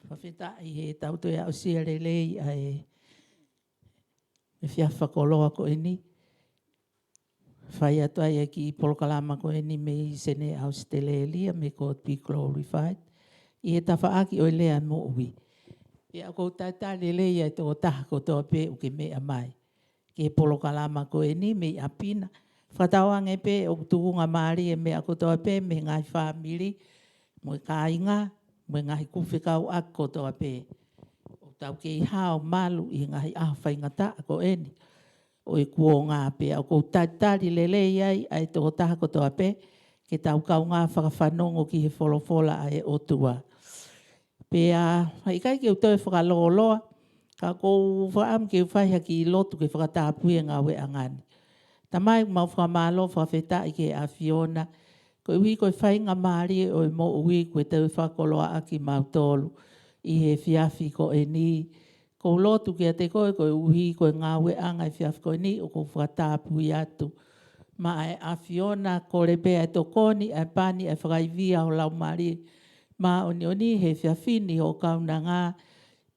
Whawhetai he tauto ia o sia lelei ai me Faifekau ko ini. Whai atu ai ki polokalama ko ini me sene Australia me ko be glorified. I he tawhaaki o lea mo ui. E a kou tata lelei ai tō taha ko tō pe u ke mea mai. Ke polokalama ko ini me apina. Whatawang e pe o tukunga maari e mea ko tō pe me ngai whamiri. Mo kāinga. Mo ngahi kuwhekau ako tō pe. O tau ke i hao malu i ngahi ahawhai ngata ko eni. O e kuo ngā pe. O kou tatari lelei ai tō taha ko tō pe. Ke tau kau ngā whakawhanongo ki he wholofola ai o tua. Pe a haikai ke utoe whakaloloa. Ka kou whaam ke whaiha ki lotu ke whakatapuia ngā we angani. Tamai mau whakamalo whawhetai ke a Fiona. Ko iwi koe whainga maari o e mo ui koe tau whakoloa aki mautolu i he whiawhi ko e ni. Ko lotu kia te koe uhi koe ngā we anga i whiawhi ko e ni o ko whakatapui atu. Ma ai a Fiona ko rebe ai to koni ai pani ai whakaivia o lau maari. Ma oni he whiawhini o kauna ngā.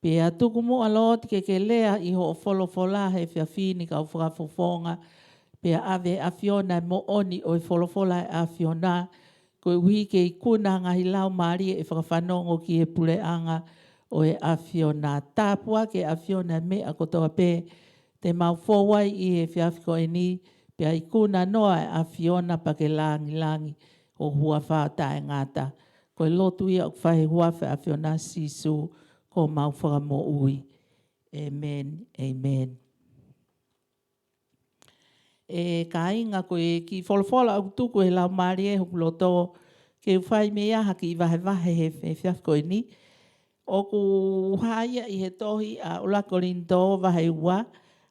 Pe atuku mo aloti ke lea i ho o wholofola he whiawhini ka o whakafofonga. Pea ave a Fiona mo oni o i wholofola a Fiona. Ko ui ke i kuna ngahi lau maari e whakawhanongo ki e pureanga o e a Fiona. Tāpua ke a Fiona me a kotoa pe te mau fōwai i he whiawhiko e ni. Pea i kuna noa e a Fiona pa ke langi o hua whātai ngata. Ko i lotu ia o whahe huawhi a Fiona sisu ko mau whakamo ui. Amen, amen. E ka inga koe ki wholofola au tuku he lau maari e hukuloto ke whai mea haki i wahe he whiawhiko e ni. O ku haia i he tohi a Ulakorindo wahe ua.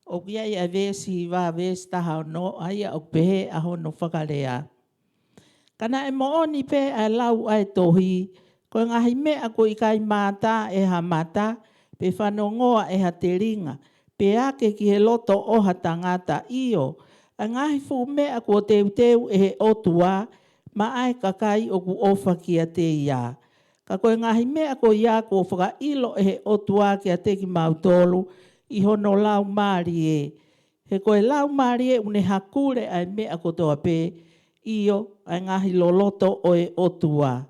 O ki ai a vesi wa vesi taha o no aia o pehe a hono whakarea. Kana e mooni pe a lau ai tohi. Ko ngahi mea ko i kai mata e ha mata. Pe whanongoa e ha te ringa. Pe ake ki he loto o ha tangata iyo. A ngahi fu mea ko teu e he otua, ma ai kakai o ku ofa ki a te ia. Ka koe ngahi mea ko ia ko whaka ilo e he otua ki a te ki mautolu, i hono lau maari e. He koe lau maari e une hakure ai mea ko toa pe, iyo ai ngahi loloto o e otua.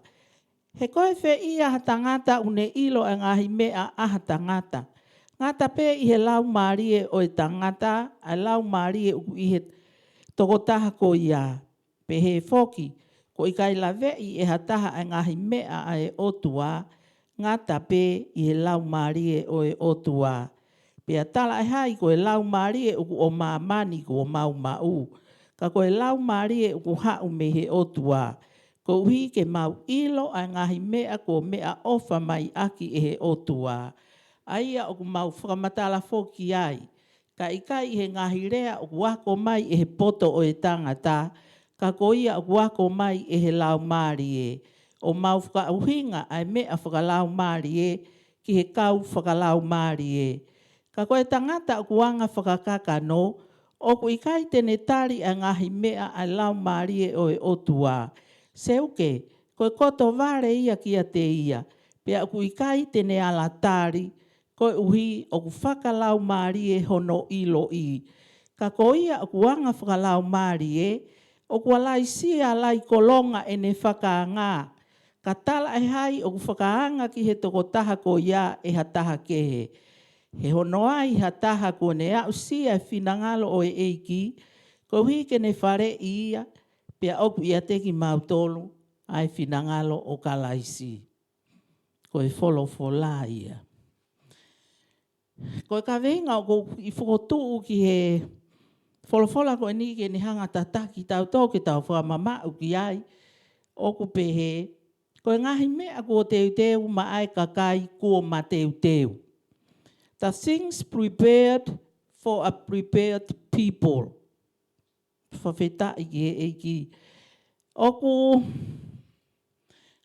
He koe whe ia ha tangata une ilo ai ngahi mea aha tangata. Ngata pe i he lau maari e o e tangata, ai lau maari e uku i he toko taha ko ia. Pe he foki, ko i kai lawe i e hataha ai ngahi mea a e otua, ngata pe i he lau maari e o e otua. Pe a tala e hai ko e lau maari e uku o mamani ko o mau mau. Ka ko e lau maari e uku hau me he otua. Ko uhi ke mau ilo ai ngahi mea ko mea ofa mai aki e he otua. Aia o ku mau whakamatala foki ai. Ka ikai he ngahi rea o wako mai e he poto o e tangata. Ka ko ia o wako mai e he lau maari e. O mau whakauhinga ai mea whakalau maari e ki he kau whakalau maari e. Ka koe tangata o kuanga whakakakano. O ku ikai tene tari a ngahi mea ai lau maari e o e otua. Seuke, koe koto vare ia ki a te ia. Pea ku ikai tene ala tari. Koe uhi o ku whakalau maari e hono ilo i. Ka ko ia o kuanga whakalau maari e, o kua lai sia lai kolonga e ne whakaanga. Ka tala e hai o ku whakaanga ki he toko taha ko ia e hataha kehe. He hono ai hataha ko ne au sia e whinangalo o e eiki, ko uhi ke ne whare ia, pea oku ia te ki mautolu ai whinangalo o kalaisi. Ko e wholofola ia. Ko ka venga o i whokotuu ki he wholofola ko ni ke ni hanga tataki tau tau ke tau whamama u ki ai o ku pehe. Ko ngahi mea ko teu ma ai kakai ko ma teu. The things prepared for a prepared people. Whawheta i ki. Oku,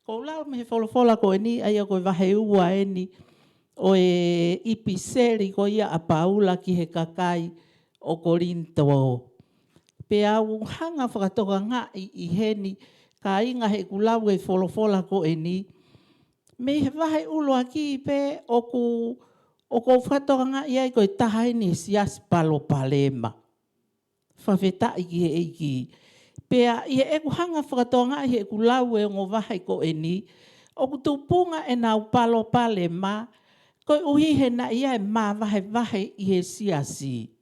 ko lau me wholofola ko ni, ai a koe wahe ua ni, o e ipiseri ko ia a paula ki he kakai o Korinto. Pe au hanga whakatoka ngā i heni, ka inga he kulau e wholofola ko ni, me he wahe ulo aki pe o ko whakatoka ngā iai koe tahai ni sias palo palema. Whawheta i ki he eiki. Pea i he eku hanga whakatoa ngā i he kulau e ngō wahe ko ni, o ku tupunga e nau palo palema, koe uhi he na ia e mā wahe i he siasi.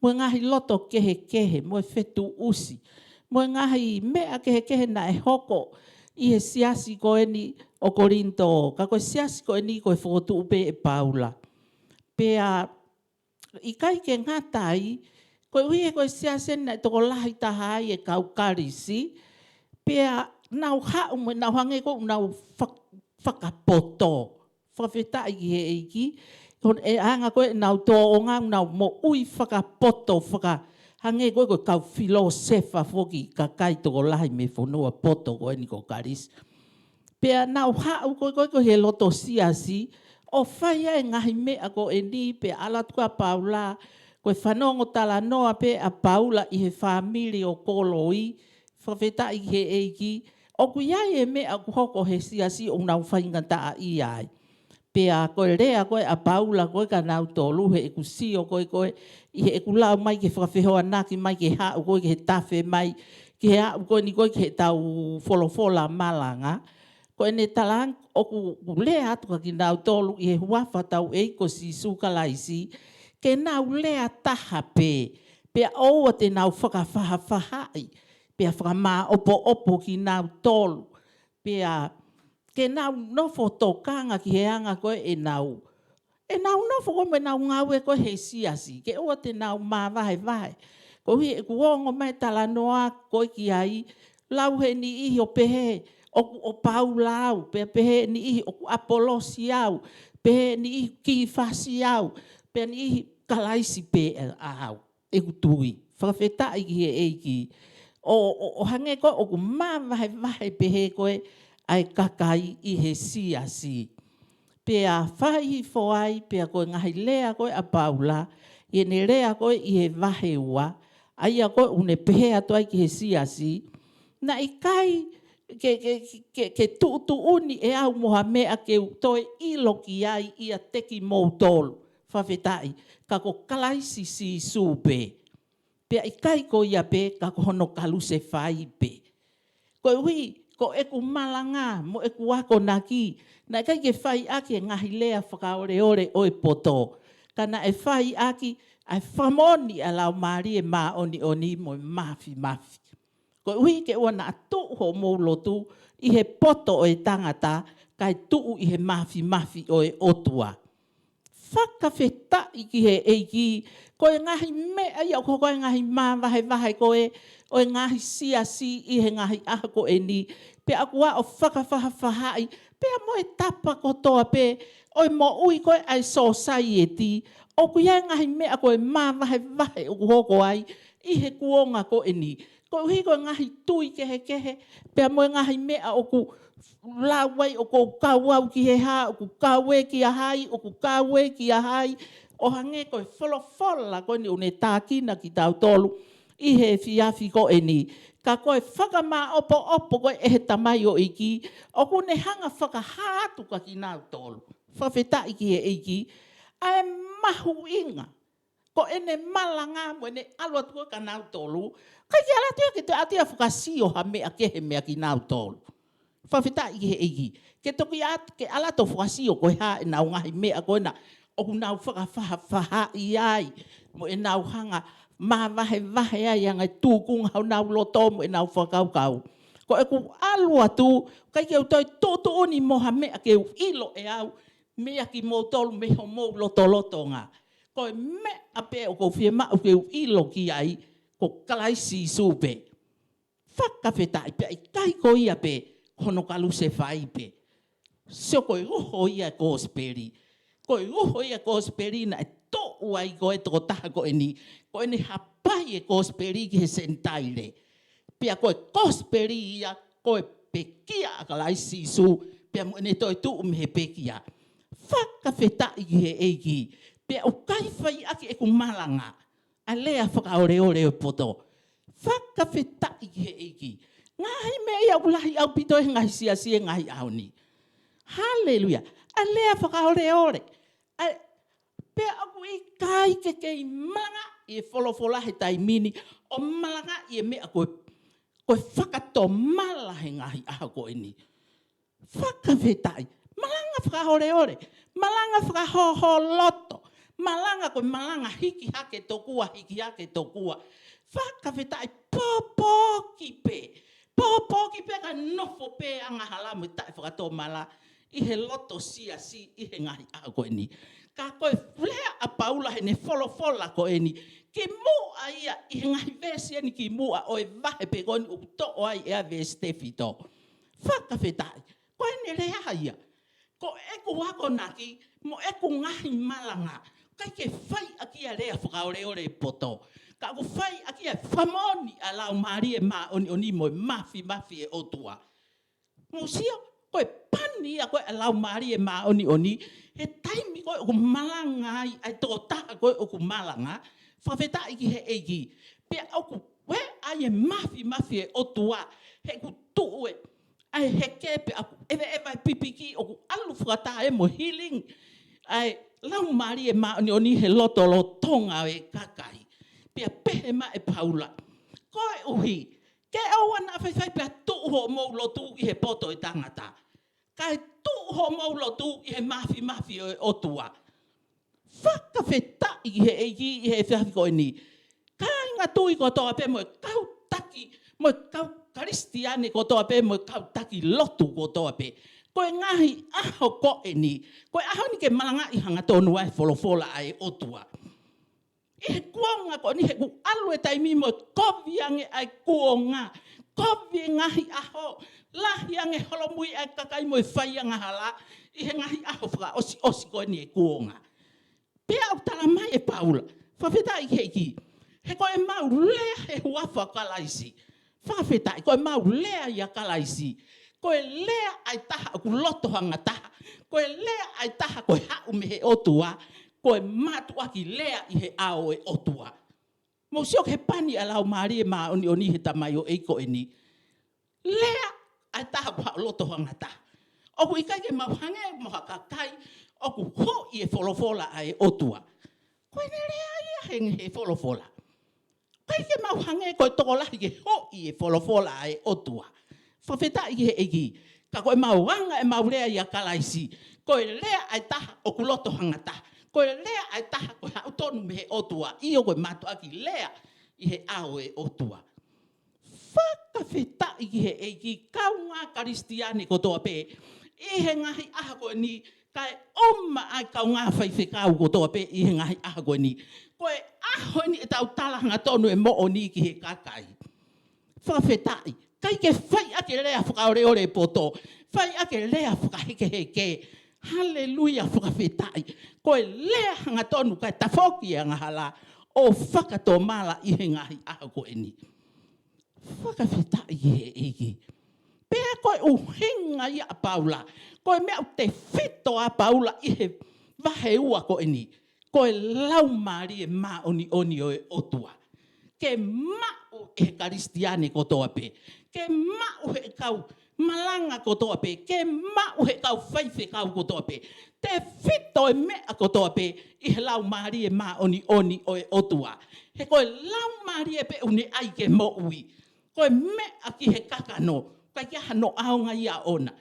Mo ngahi loto kehe, mo whetu usi. Mo ngahi mea kehe na e hoko i he siasi ko ni o Korinto. Ka koe siasi ko ni koe whotu upe e paula. Pea i kai ke ngatai, koe uhi e koe siasi na e toko lahi tahai e kaukarisi. Pea nau hau mo nau hange ko nau whakapoto. Whawheta i he eiki. E anga koe nau tō o ngā nau mo ui whakapoto hange koe koe kau filosefa whoki ka kai toko lahi me whanua poto koe ni ko karis. Pea nau hau koe he loto siasi, o whaia e ngahi mea ko e ni pe alatua paula, koe whanongo tala noa pe a paula i he whamiri o koloi, whawheta i he eiki, o kuiai e mea ku hoko he siasi o nau whaingata a iai. Pea koe rea koe a paula koe ka nau tolu he eku sio koe i he eku lau mai ke whakawhehoa naki mai ke hau koe ke he tafe mai ke he hau koe ni koe ke he tau wholofola malanga. Koe ne talang o ku lea atu ka ki nau tolu i he huafa tau eiko si suka laisi ke nau lea taha pe. Pea oua te nau whakawhahai. Pea whakamaa opo ki nau tolu. Pea ke nau nofo tokanga ki he anga koe e nau. E nau nofo koe me nau ngau e koe he siasi. Ke oa te nau maa vahe. Ko hi e kuongo mai tala noa koe ki ai. Lau he ni ihi o pehe o paulau. Pehe ni ihi o apolosi au. Pehe ni ihi ki fasi au. Pehe ni ihi kalaisi pe au. E kutui. Whakawheta i ki he eiki. O hange koe o ku maa vahe pehe koe. Ai kakai i he siasi. Pea whai foai, pea koe ngahi lea koe a paula, i ne rea koe i he wahe ua, ai a koe une pehe atu ai ki he siasi, na i kai ke tuutu uni e au moha mea ke toi ilo ki ai i a teki mou tolu, whawhetai, ka ko kalaisi si supe. Pea i kai ko ia pe, ka ko hono kaluse whai pe. Koe hui, ko eku malanga, mo eku wako naki, na kai ke whai aki e ngahi lea whakaore o e poto. Kana e whai aki, ai whamoni a lau maari e maa oni mo mafi. Ko ui ke ua na atu ho mou lotu, i he poto o e tangata, kai tuu i he mafi o e otua. Whakawheta i ki he eiki, ko e ngahi mea i au koko e ngahi maa vahe koe, o e ngahi siasi i he ngahi aha ko e ni, pe aku wa o whakawhahai, pe a mo e tapa kotoa pe, o e mo ui koe ai society, o kuia ngahi mea ko e maa vahe o kuhoko ai, i he kuonga ko e ni. Ko uhi ko e ngahi tui kehe, pe a mo e ngahi mea o ku lawai, o ku kauau ki he ha, o ku kaue ki a hai, o ku kaue ki a hai, o hange ko e wholofola ko ni une tākina ki tau tolu, i he fiafi ko e ni. Ka koe whakama opo koe e he tamai o iki, o kune hanga whakahātu ka ki nau tolu. Whawheta iki he iki, a e mahu inga. Ko ene malanga mo ene alua tua ka nau tolu, kai ki ala tia ki te atia whakasio ha mea kehe mea ki nau tolu. Whawheta iki he iki. Ke toki ke ala to whakasio koe ha e nau ngahi mea koe na, o nau whakawhaha i ai, mo e nau hanga, ma vahe ai anga tūkung hau nau loto mo e nau whakaukau. Ko e ku alua tu, kai ke au toi tōtu oni moha mea ke u ilo e au, mea ki mō tolu me ho mō loto ngā. Ko e mea pe o kou whia mau ke u ilo ki ai, ko kalaisi supe. Whakawhetai pe, i kai ko ia pe, hono kaluse whai pe. Sio koe uho ia kōsperi. Koe uho ia kōsperi na e tō uai koe toko taha koe ni. Koe ni hapai e kosperi ki he sentaile. Pia koe kosperi ia koe pekia akalai sisu. Pia mwene toi tu he pekia. Whakawhetai ki he eiki. Pia ukai whai aki e kumalanga. A lea whakaore o poto. Whakawhetai ki he eiki. Ngahi me ia ulahi au pito e ngahi sia ngahi au ni. Hallelujah. A lea whakaore. Pea aku i kai ke kei manga i wholofola he taimini o malanga i mea koe whakato mala he ngahi aha koe ni. Whakawhetai. Malanga whakaore. Malanga whakahoho loto. Malanga koe malanga hiki hake tokua. Whakawhetai popo kipe. Popo kipe ka nofo pe anga halamu tai whakato mala. I he loto sia i he ngahi aha koe ni. Ka koe flea a paula he ne wholofola koe ni. Ki mua ia i he ngahi vesi ni ki mua o e vahe pe koni u to o ai ea vesi te fito. Whakawhetai. Koe ne rea ia. Ko eku wako naki, mo eku ngahi malanga. Kai ke whai aki a rea whakaore poto. Ka ku whai aki a whamoni a lau maari e maa oni mo mafi e otua. Musio, koe pani a koe a lau maari e maa oni. He taimi koe o ku malanga ai toko taha koe o ku malanga. Whawhetai ki he eiki. Pea au ku we ai e mafi e otua. He ku tuu e. Ai he kepe aku ewe pipiki o ku alu whakata e mo healing. Ai lau maari e maa oni he loto tonga e kakai. Pea pehe ma e paula. Koe uhi. Ke au ana whai pea tuu ho mou lotu i he poto e tangata. Kai tuu ho mou lotu i he mafi o e otua. Whakawhetai i he eiki i he Faifekau ni. Kai ngā tui kotoa pe mo e kau taki, mo e kau Kristiane kotoa pe mo e kau taki lotu kotoa pe. Koe ngahi aho koe ni. Koe aho ni ke malanga i hanga tonu ai wholofola ai otua. I he kuonga koe ni he ku alu e taimi mo e koviange ai kuonga. Kovi ngahi aho. Lahi ange holomui ai kakai mo e whaianga hala. I he ngahi aho whaka osi koe ni e kuonga. Pea au tala mai e paula. Whawhetai ki heiki. He koe mau lea he huafa kalaisi. Whawhetai koe mau lea ia kalaisi. Koe lea ai taha ku loto hanga taha. Koe lea ai taha koe hau me he otua. Koe matu aki lea i he ao e otua. Mosio he pani a lau maari e maa oni he tamai o eiko e ni. Lea ai taha ku hau loto hanga taha. Oku ikai ke mau hange mo hakakai. Oku ho i e wholofola ai otua. Koe ne rea ia he wholofola. Kai ke mau hange koe toko lahi ke ho i e wholofola ai otua. Whawhetai ki he eki. Ka koe mau wanga e mau rea ia kalaisi. Koe lea ai taha o kuloto hanga taha. Koe lea ai taha koe hau tonu me he otua. Io koe matu aki lea i he ao e otua. Whakawhetai ki he eki. Kau ngā Kristiane kotoa pe. I he ngahi aha koe ni. Kai oma ai kau ngā Faifekau kotoa pe. I he ngahi aha koe ni. Koe aho ni e tau talanga tonu e mo oni ki he kakai. Whawhetai. Kai ke whai ake lea whakaore poto. Whai ake lea whakaheke. Hallelujah whakawhetai. Koe lea hanga tonu kai tafoki e ngahala. O whakato mala i he ngahi aha koe ni. Whakawhetai i he eki. Pea koe uhinga i a paula. Koe mea te whito a paula i he wahe ua koe ni. Koe lau maari e maa oni o e otua. Ke mau e Kristiane kotoa pe. Ke mau he kau malanga kotoa pe. Ke mau he kau Faifekau kotoa pe. Te whito e mea kotoa pe. I he lau maari e maa oni o e otua. He koe lau maari e pe une ai ke mo ui. Koe mea ki he kakano. Kai kia hano aonga ia ona.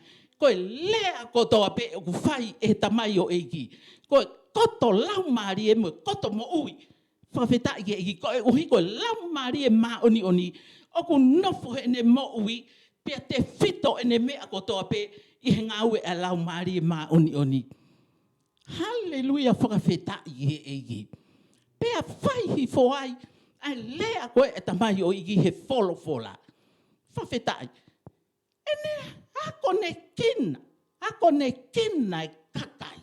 Koe lea kotoa pe o ku whai e tamai o eiki. Koe koto lau maari e mo, koto mo ui. Whawhetai ki eiki, koe uhi koe lau maari e maa oni. O ku nofo he ne mo ui, pia te whito e ne mea kotoa pe, i he ngau e a lau maari e maa oni. Hallelujah, whakawhetai ki eiki. Pea whaihi foai, ai lea koe e tamai o eiki he wholofola. Whawhetai. Ene, hako ne kina e kakai.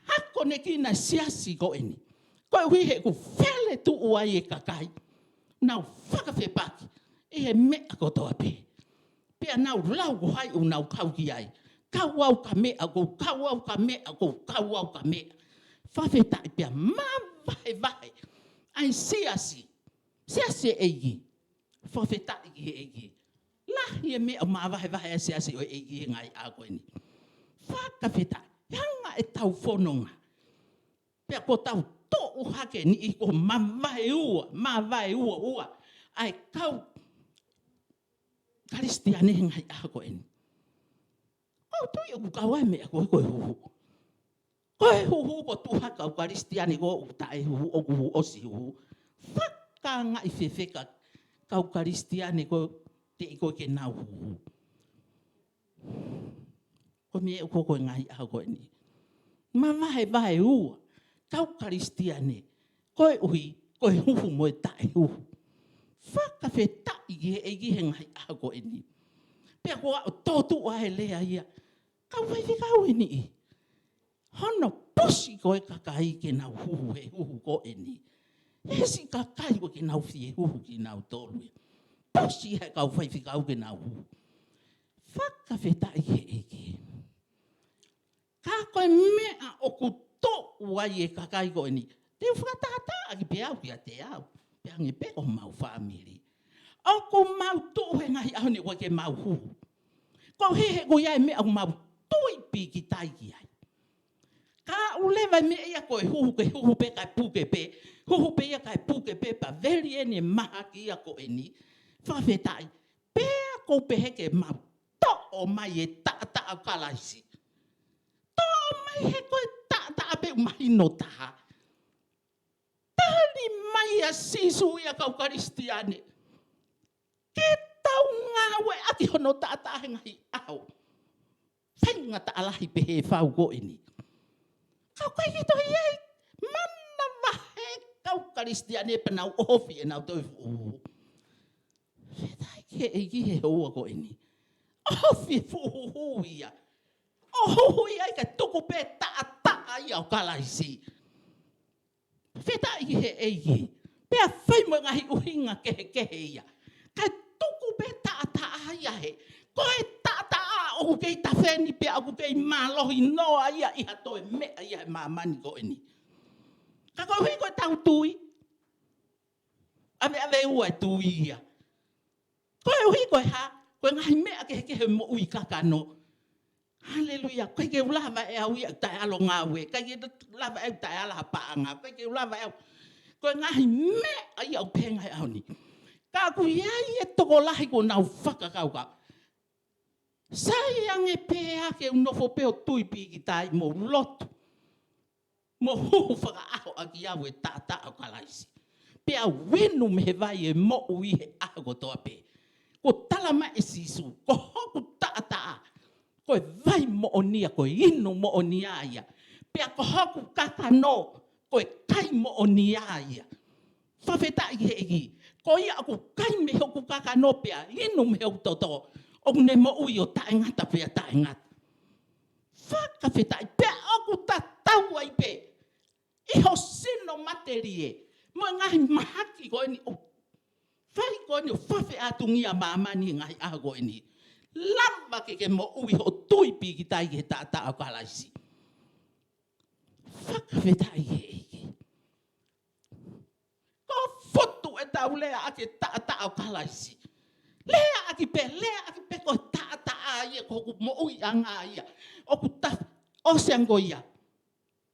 Hako ne kina siasi ko eni. Koe hui he ku whele tu uai e kakai. Nau whakawhepaki. E he mea kotoa pe. Pea nau lau ko hai o nau kau ki ai. Kau au ka mea ko, kau au ka mea ko, kau au ka mea. Whawhetai pea mawahe wahe. Ai siasi. Siasi e eigi. Whawhetai ki he eigi. Lahi e mea o mawahe wahe a siasi o eigi he ngai a koe ni. Whakawhetai. Hanga e tau whanonga. Pea ko tau tō hake ni i ko mawahe ua. Ai kau Karistiane he ngai a koe ni. Kau tui o kukawai mea koe huhu. Koe huhu ko tuhaka o Karistiane ko o tae huhu o kuhu osi huhu. Whaka ngai Faifekau kau Karistiane ko te i koe ke nau huhu. Ko mea o koe ngai a koe ni. Mawahe ua. Kau Karistiane. Koe uhi, koe huhu moe tae huhu. Whakawhetai he eigi he ngai a koe ni. Pea koa o tōtu a he lea ia. Kau Faifekau e ni i. Hono pusi koe kakai ke nau huhu he huhu ko e ni. Hesi kakai koe ke nau fie huhu ki nau tolu. Pusi he kau Faifekau ke nau huhu. Whakawhetai he eigi. Ka koe mea o ku tō uai e kakai koe ni. Te whakatata ki pe au ki a te au. Pe ange pe o mau whamiri. O ku mau tō he ngai au ni koe ke mau huhu. Ko he koe ai mea o mau tui pi ki tai ki ai. Ka ulewa mea ia koe huhu ke huhu pe kai puke pe. Huhu pe ia kai puke pe pa veri ene maha ki ia koe ni. Whawhetai. Pea ko pe heke mau tō o mai e ta o kalaisi. Tō mai he koe ta pe umahino taha. Tani mai a sisu ia kau Karistiane. Ke tau ngawe ati hono ta he ngai au. Whainga ta alahi pe he whau ko ini. Kau kai ki toi ei. Mana wahe kau Karistiane pe nau ofi e nau toi fuhu. Whetai ke eigi he hoa ko ini. Ofi fuhu ia. Ohu ia ka tuku pe ta ia o kalaisi. Whetai he eigi. Pea whaimo ngahi uhinga kehe ia. Ka tuku pe ta ia he. Koe ta o kei ta wheni pe aku kei mālohi noa ia iha toe mea ia he māmani ko ini. Ka koe hui koe tau tui. Ave ua e tui ia. Koe hui koe ha. Koe ngahi mea kehe mo ui kakano. Haleluia. Koe ke ulawa e au ia tae alo ngawe. Koe ke ulawa e au tae ala paanga. Koe ke ulawa e au. Koe ngahi mea ia au penga e au ni. Ka ku iai e toko lahi ko nau whakakauka. Sai ange pēa ke unofo peo tuipi ki tai mo lotu. Mo huhu whakaaho a ki au e ta o kalaisi. Pea wenu me he vai e mo ui he aho kotoa pe. Ko talama e sisu. Ko hoku ta. Ko vai mo onia, ko inu mo onia ia. Pea ko hoku kakano. Ko kai mo onia ia. Whawhetai he egi. Ko ia aku kai me hoku kakano pea. Inu me hoku toto. O ne mo ui o tae ngata pea tae ngata. Whakawhetai. Pea aku ta tau ai pe. Iho sino materie. Mo ngahi mahaki ko ni. Whai ko ni o whawhe atungia mamani ngahi aha ko ni. Lamba ke mo ui ho tuipi ki tai ke ta o kalaisi. Whakawhetai he eki. Ko fotu e tau lea ake ta o kalaisi. Lea aki pe ko ta ia ko mo ui anga ia. O ku ta oseango ia.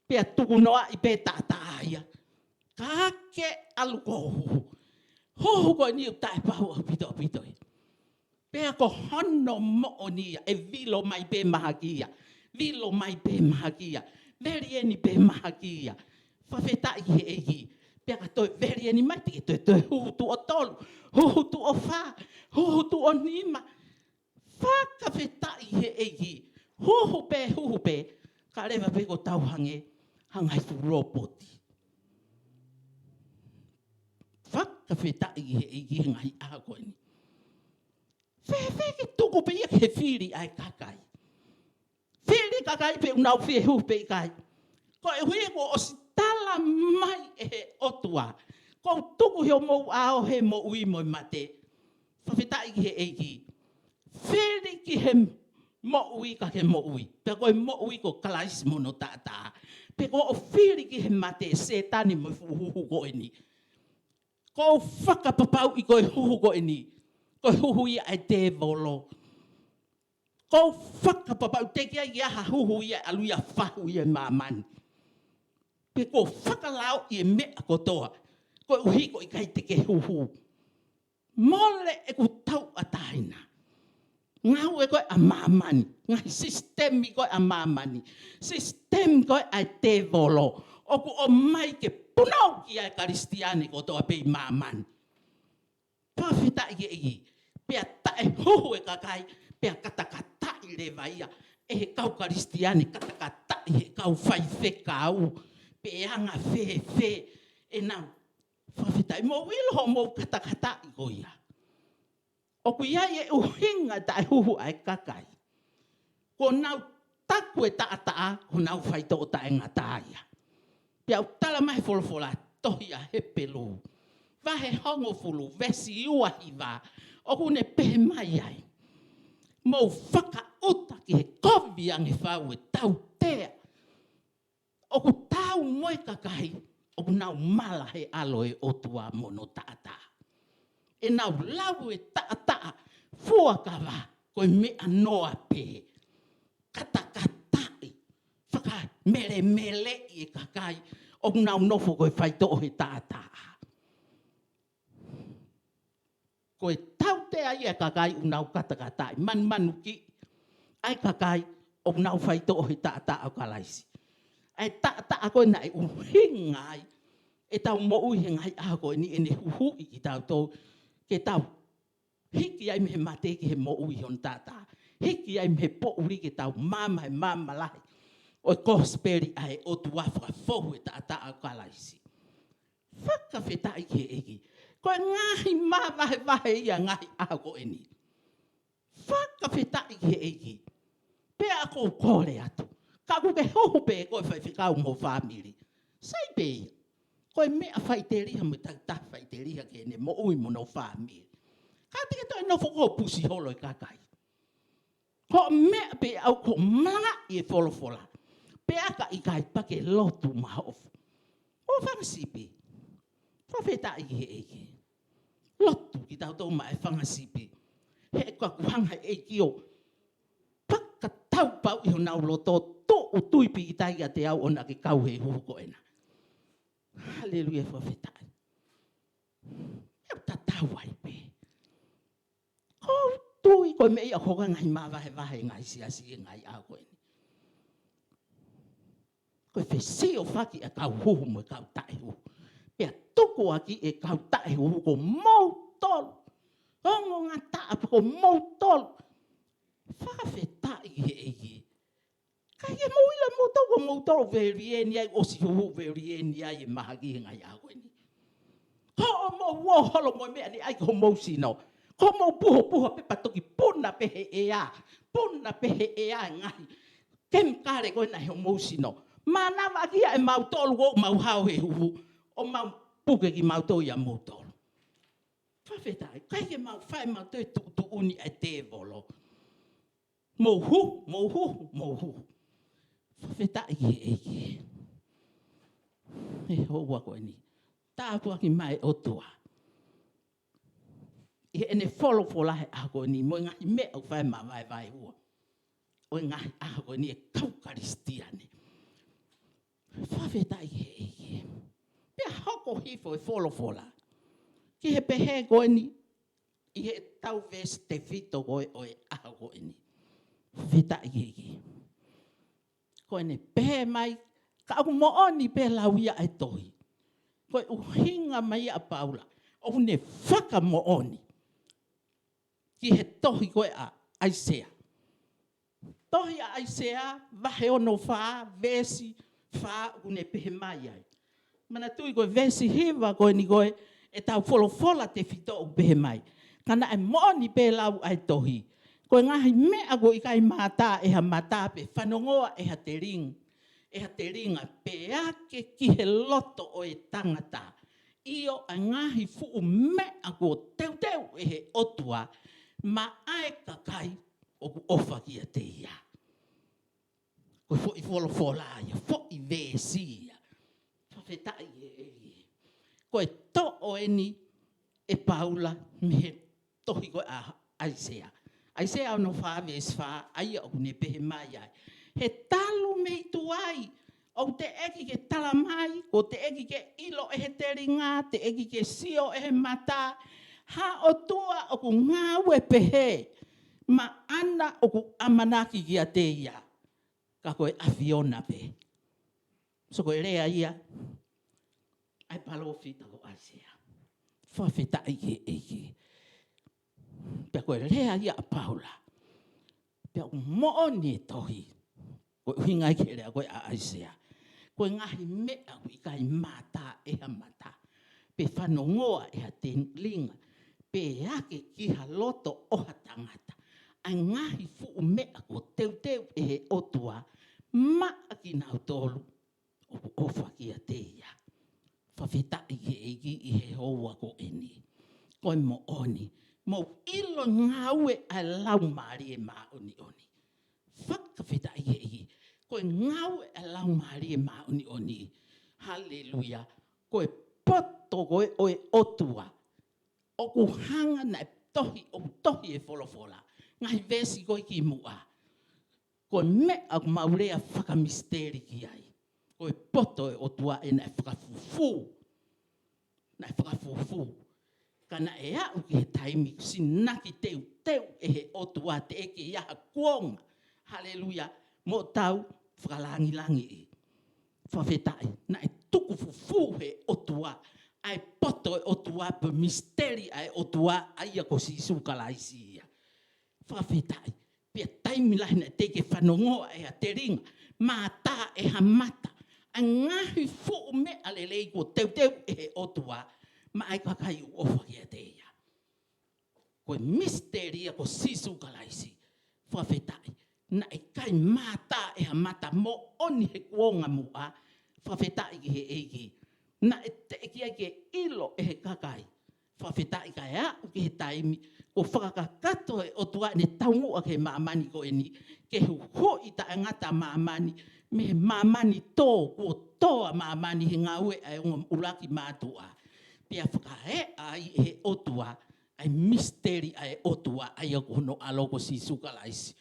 Pea tuku noa i pe ta ia. Kake aluko huhu. Huhu ko ni o tae pau o pito. Pea ko hono mo ni e vilo mai pe mahakia. Vilo mai pe mahakia. Verieni pe mahakia. Whawhetai he egi. Pea ka toi verieni mai te toi huhu tu o tolu. Huhu tu o wha. Huhu tu o nima. Whakawhetai he egi. Huhu pe. Ka rewa pe ko tau hangai tu roboti. Whakawhetai he egi ngai aha koe ni. Whewheke tuku pe ia ke whiri ai kakai. Whiri kakai pe unau whie hu pe kai. Ko e hui ko o si tala Wha mai e otua. Ko tuku heo mou ao he mo ui mo mate. Whawhetai ki he eiki. Whiri ki he mo ui ka he mo ui. Pe koe mo ui ko kalais mono tata. Pe ko o whiri ki he mate setani mo huhu ko eni. Ko whakapapau i koe huhu ko eni. Koe huhu ia e te volo. Ko whakapapau te kia i aha huhu ia alu ia whahu ia mamani. Pe ko whakalao i e mea kotoa. Ko uhi ko i kai te ke huhu. Mole e ku tau ataina. Ngau e koe a mamani. Ngai sistemi koe a mamani. Sistemi koe a te volo. Oku o mai ke punau ki a karistiane kotoa pe i mamani. Pawhita i e pea tae huhu e kakai. Pea katakata i le vaia. E he kau karistiane katakata i he kau Faifekau. Pe anga fe e nau. Whawhetai, mo wiloho mo katakata i koia. O kuia e uhinga tae huhu ai kakai. Ko nau taku e taa, ko nau whaito o tae ngataia. Pia u tala mai folofola tohi a hepelu. Vahe hongo fulu, vesi ua hiva. O kune pehe mai ai. Mo whaka uta ki he kovi ange whau e tau tea. O ku tau moe kakai. O nau mala he aloe o tua mono tata. E nau lau e tata fuakawa koe mea noa pe. Katakatai. Whaka mele i e kakai. O nau nofo koe whaito o he tata. Koe tau te ai e kakai u nau katakatai. Manuki. Ai kakai o nau whaito o he tata au kalaisi. Ai tata koe nai uhingai. E tau mo uhingai a koe ni ene huhu i ki tau tau. Ke tau hiki ai mehe mate ki he mo ui hon tata. Hiki ai mehe po uri ke tau mama e mama lahi. O kosperi ai o tuafaka fohu e tata au kalaisi. Whakawhetai ki eki. Koe ngahi maa vahe ia ngahi a koe ni. Whakawhetai ki eki. Pea ako kore atu. Ka kuke hohu pe koe Faifekau mo family. Sai pe ia. Koe mea whaiteria mo ta whaiteria ke ne mo ui mo no family. Ka tike toi no foko pusi holo i kakai. Ko mea pe au ko manga i e folofola. Pe aka i kai pake lotu mahofu. O whangasipi. Profeta i he eke. Lotu ki tau tau mai whangasipi. He kwa kuhanga e kio. Paka tau pau i honau loto to o tuipi i taiga te au ona ke kau he huko ena. Haleluia whawhetai. Eo tatau ai pe. Ko tui koe mei a hoka ngai maa vahe ngai siasi e ngai a koe ni. Koe whesi o whaki a kau huhu mo e kau tae huhu. Pea tuku aki e kau tae huhu ko mau tolu. Hongo ngā taa ko mau tolu. Whawhetai he eki. Kai e mouila moutau ko moutau verieni ai o si huhu verieni ai e mahagi ngai a koe ni. Ko o mou woholo mo mea ni ai ko mou sino. Ko mou puho pe patoki puna pehe ea. Puna pehe ea ngai. Kem kare koe na heo mou sino. Manawa kia e mautolu o mau hao he huhu. O mau puke ki mautau ia mautolu. Whawhetai, kai ke mau whai mautau e tu uni ai te volo. Mou hu. Whawhetai e eke. E hoa koe ni. Tāpua ki mai o tua. I ene folofola he a koe ni. Mo ngahi mea au whai ma vai hua. O ngahi a koe ni e kau karistiane. Whawhetai e eke. Pea hoko hifo e folofola. Ki he pehe koe ni. I he tau vesi te fito koe o e a koe ni. Whawhetai e eke. Koe ne pehe mai. Ka aku mooni pe lauia ai tohi. Koe uhinga mai a paula. O ne whaka mooni. Ki he tohi koe a Aisea. Tohi a Aisea, vahe ono wha, vesi, wha, une pehe mai ai. Mana tui koe vesi hiva koe ni koe, e tau folofola te fito o pehe mai. Kana e mooni pe lau ai tohi. Koe ngahi mea ko i kai mata e ha mata pe whanongoa e ha te ring. e ha te ringa pe ake ki he loto o e tangata. Io a ngahi fu mea ko teu e he otua, ma ae kakai o ku ofa ki a te ia. Ko fo I wholofola ia, fo I vesi ia. Whawhetai e. Ko e to o eni e Paula me he tohi ko a Aisea. Aisea no whawe wha, aia o kune pehe mai ai. He talu mei tu ai, o te eki ke tala mai, o te eki ke ilo e he te ringa, te eki ke sio e he mata, ha o tua o ku ngāwe pehe, ma ana o ku amanaki ki a te ia, ka koe awhiona pe. So koe rea ia, ai palofita ko Aisea. Whawhita eke. Pea koe rea ia a Paula. Pea u mooni e tohi. Koe uhinga eke rea koe a Aisea. Koe ngahi mea kui kai mata e ha mata. Pe whanongoa e ha te linga. Pe ake ki ha loto o ha tangata. Ai ngahi fu mea ko teu e he otua. Maa ki nau tolu. O ofa ki a te ia. Whawhita eke I he hoa ko eni. Koe mo oni. Mo ilo ngaue a lau maari e maa oni. Whakawhita eke. Koe ngaue a lau maari e maa oni. Hallelujah. Koe poto koe oe otua. O ku hanga na tohi, o tohi e wholofola. Ngai vesi koe ki mua. Koe mea ku maurea whakamisteri ki ai. Koe poto e otua e nai whakafufu. Nai whakafufu. Kana e au ki he taimi, sinaki teu e he otua te eke iaha kuonga. Hallelujah. Mo tau, whakalangi e. Whawhetai, na e tuku fufu he otua. Ai poto e otua, pe misteri ai otua, aia ko si sukalaisi ia. Whawhetai, pia taimi lahi na teke whanongoa e a te ringa. Mata e ha mata. Ai ngahi fu me alelei ko teu e he otua. Ma ai kakai u ofa ki a te ia. Koe misteria ko sisu kalaisi. Whawhetai. Na e kai mata e ha mata mo oni he kuonga mua. Whawhetai ki he eiki. Na e te eki ai ke ilo e he kakai. Whawhetai ka ea u ki he taimi. Ko whakakato e o tua ne taungua ke maamani ko eni. Ke hu hoi ta ngata maamani. Me he maamani tō. Ko tōa maamani he ngaue ai unga uraki mātua. Pia whakahe ai he otua, ai misteri ai otua, ai ako hono aloko si sukalaisi.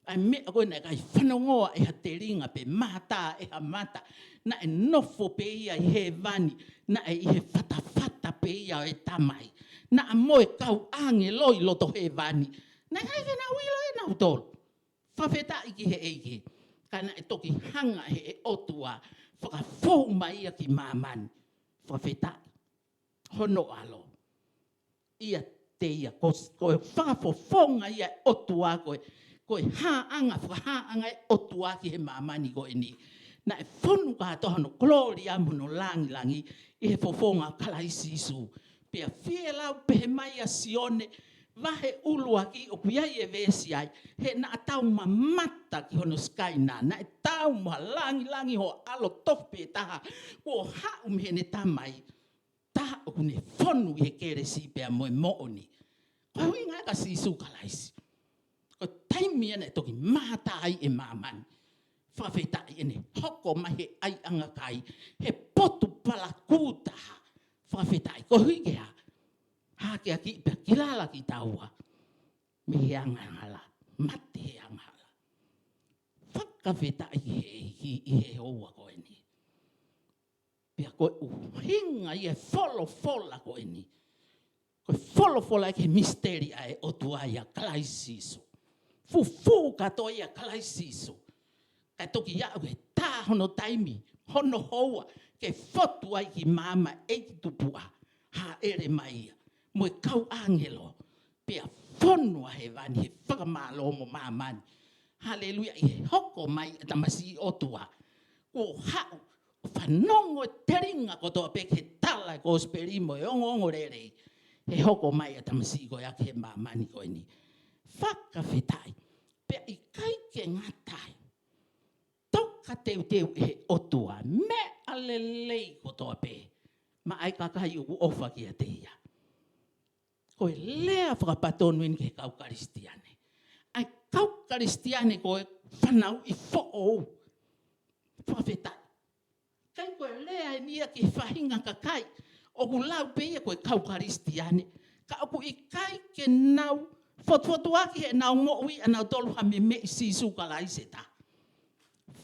Ai mea koe na kai whanongoa e ha te ringa pe mata e ha mata, na e nofo pe ia I he vani, na e I he whatawhata pe ia e tamai, na a moe kau ange loi loto he vani, na kai whena uilo e nau tolu. Whawheta iki he eike, kana e toki hanga he otua, whakafou mai ia ki mamani. Whawheta hono alo. Ia te ia, koe whakafofonga ia otua koe, koe haanga, whakahaanga e otua ki he mamani koe ni. Na e whonu katoa no gloria muno langi, I he fofonga kalaisi isu. Pea whielau pehe mai a sione, vahe ulua ki o kuiai e vesi ai, he na atau mamata ki hono skaina, na e tau ma langi ho alo tope taha, ko hau me ne tamai, taha o kune whonu I he kere si pea moe mooni. Koe hui ngai ka si sukalaisi. Ko taimi ane toki mata ai e mamani. Whawhetai ene hoko mahe ai anga kai, he potu pala kūtaha. Whawhetai, ko hui kea, hake a ki pia kilala ki taua. Me he angala, mate he angala. Whakawhetai I he hoa koe ni. Pia koe uhinga I he wholofola koe ni. Koe wholofola I ke misteri ai o tua ia kalaisiso. Fufu katoa ia kalaisiso. Kai toki iau he tā hono taimi, hono hoa, ke whotu ai ki mama eiki tupua, ha ere mai ia. Moe kau angelo, pia whonua he vani, he whakamalo mo mamani. Hallelujah, I he hoko mai tamasi otua. Ko hau, whanongo teringa kotoa peke he tala ko sperimo e ongo rere. He hoko mai tamasi ko ake he mamani ko ni. Whakawhetai, pia I kai ke ngatai. whakateu e otua. Me alelei kotoa pe. Ma ai kakai uku ofa kia te ia. Koe lea whakapatonu in ke kau karistiane. Ai kau karistiane koe whanau I fo'ou. Whawhetai. Kai koe lea e nia ki whahinga kakai. O ku lau pe ia koe kau karistiane. Ka oku I kai ke nau. Fotuaki he nau mo'ui anau tolu ha me sisu kalai se ta.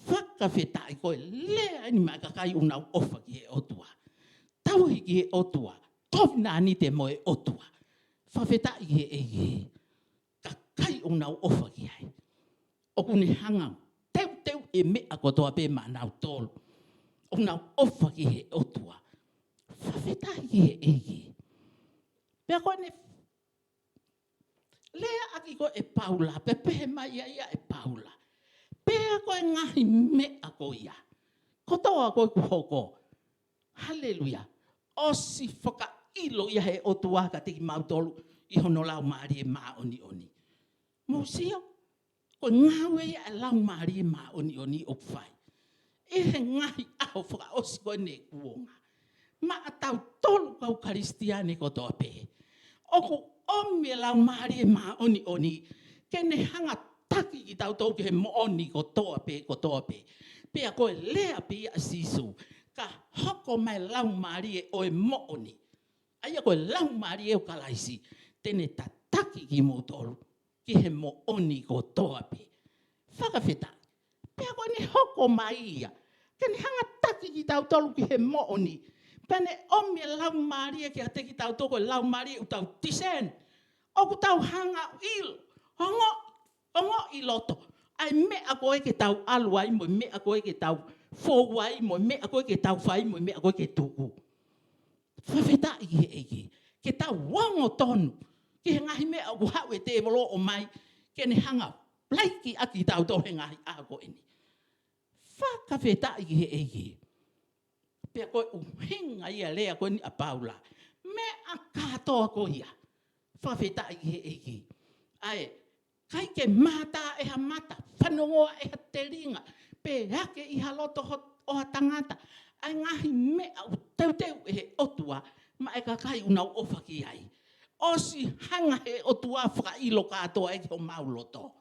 Whakawhetai koe lea ni mai kakai unau ofa ki he otua. Tau hiki he otua. Tovina ni te moe otua. Whawhetai he e. Kakai unau ofa ki hai. Oku ni hangau. Teu e mea kotoa pe manau tolu. Unau ofa ki he otua. Whawhetai he e. Pea koe ne lea aki ko e Paula, pepe mai ia e Paula. Pea ko e ngahi mea ko ia. Kotoa ko ku hoko. Haleluya. Osi whaka ilo ia he otua ka tiki mautolu I hono lau maari e maa oni. Musio, ko ngawe ia e lau maari e maa oni o whai. E he ngahi aho whaka osi ko ne kuonga. Ma atau tolu kau karistiane kotoa pe. Oku omi lau maari e maa oni. Kene hanga taki ki tau tau ki he mo oni kotoa pe. Pea koe lea pe ia sisu. Ka hoko mai lau maari e oe mo oni. Aia koe lau maari e o kalaisi. Tene tataki ki mo tolu. Ki he mo oni kotoa pe. Whakawheta. Pea koe ni hoko mai ia. Kene hanga taki ki tau tolu ki he mo oni. Pene omi lau maari e ki a teki tau toko lau maari e utau tisen. Oku tau hanga il. Ongo I loto. Ai mea koe ke tau aluai mo mea koe ke tau fowai mo mea koe ke tau fai mo mea koe ke tuku. Whawheta I he. Ke tau wango tonu. Ki he ngahi mea oku hau e te volo o mai. Ke ne hanga plaiki aki tau tau he ngahi ako eni. Whakawheta I he. Pea koe uhinga ia lea koe ni a Paula. Mea katoa ko ia. Whawheta I he. Ai, kai ke mata e ha mata. Whanongoa e ha te ringa. Pe hake I ha loto o ha tangata. Ai ngahi mea u teu e he otua. Ma e kakai unau ofa ki ai. Osi hanga he otua whakailo katoa e ki o mauloto.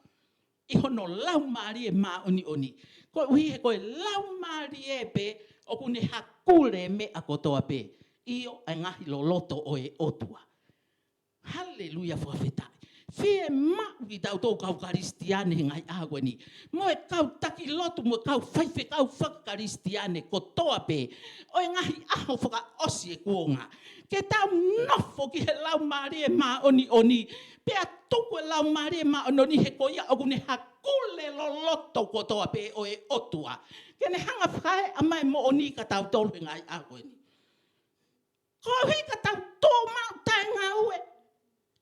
I hono lau maari e maa oni. Koe uhi he koe lau maari e pe. Oku ne hakule mea kotoa pe. Io ai ngahi lo loto o e otua. Haleluya whawhetai. Fie mau ki tau tau kau karistiane ngai ahwe ni. Mo e kau taki lotu mo kau Faifekau whakaristiane kotoa pe. O e ngahi aho whaka osi e kuonga. Ke tau nofo ki he lau maari e maa oni. Pea tuku e lau maari e maa oni he koia oku ne hakule lo loto kotoa pe o e otua. Ke ne hanga whae amai mo oni ka tau tolu ngai ahwe ni. Ko hui ka tau tō mau tai ngā ue.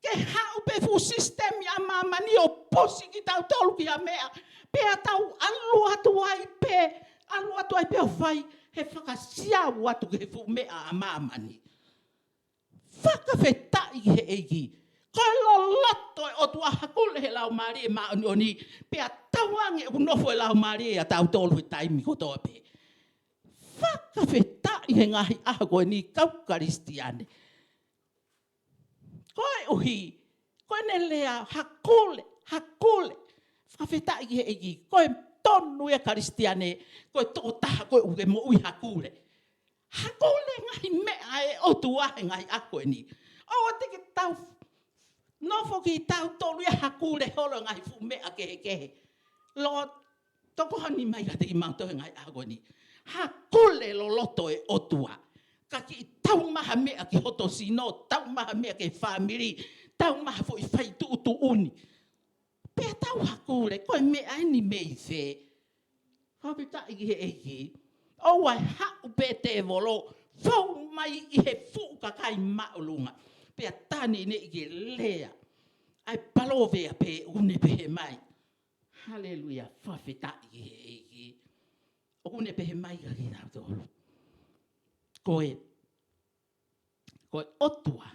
Ke hau pe fu sistemi a mamani o posi ki tau tolu ki a mea. Pea tau alu atu ai pe o whai. He whakasiau atu ke fu mea a mamani. Whakawhetai he eiki. Koe lo loto e o tua hakule he lau maari e maa oni. Pea tawange u nofo e lau maari e a tau tolu he taimi kotoa pe. Whakawhetai he ngahi aha koe ni kau karistiane. Koe uhi, koe ne lea hakule. Whawhetai he eiki. Koe tonu e karistiane, koe tō taha koe uke mo ui hakule. Hakule ngahi mea e otu ahe ngahi ako e ni. O teke tau, nofo ki tau tolu e hakule holo ngahi fu mea kehe. Lo toko hani mai ka teki mautohe ngahi ako e ni. Hakule lo loto e otua. Ka ki tau maha mea ki hoto sino, tau maha mea ki family, tau maha fo I whai tu uni. Pea tau hakule, koe mea ni mei whe. Hapita I he eiki. O wai hau pe te volo, fau mai I he fuka kai maulunga. Pea tani ne I ke lea. Ai palovea pe une pe he mai. Haleluya, whawhita I he eiki. O une pe he mai ka ki tau tolu. Koe otua,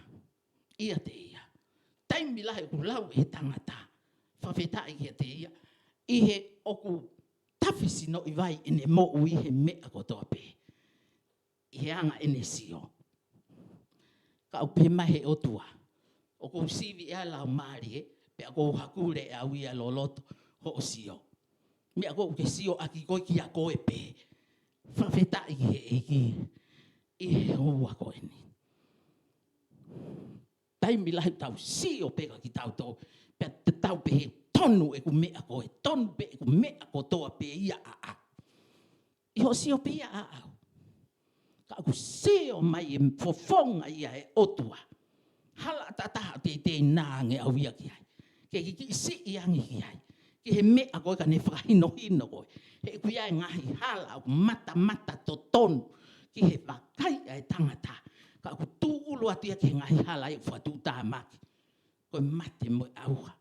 ia te ia. Taimi lahe ku lau he tangata. Whawhetai ia te ia. I he oku hawhisi no I vai ene mo ui he mea kotoa pe. I anga ene sio. Ka au pe mahe otua. O kou sivi ea lau maari e, pe a kou hakure e au ia loloto ho o sio. Me a kou ke sio aki koi ki a koe pe. Whawheta I he eiki. I he hoa koe ni. Taimi lahi tau sio peka ki tau tō. Pe te tau pe he tonu e ku mea koe. Tonu pe e ku mea kotoa pe ia a a. I ho sio pe ia a au. Ka aku sio mai e fofonga ia e otua. Hala tataha te nānge au ia ki ai. Ke ki si I angi ki ai. Ke he mea koe ka ne whakahino hino koe. He ku ia e ngahi hala au mata to tonu. Ki he wakai ai tangata. Ka aku tū ulu atu ia ki he ngahi hala e whatu tā maki. Koe mate mo auha.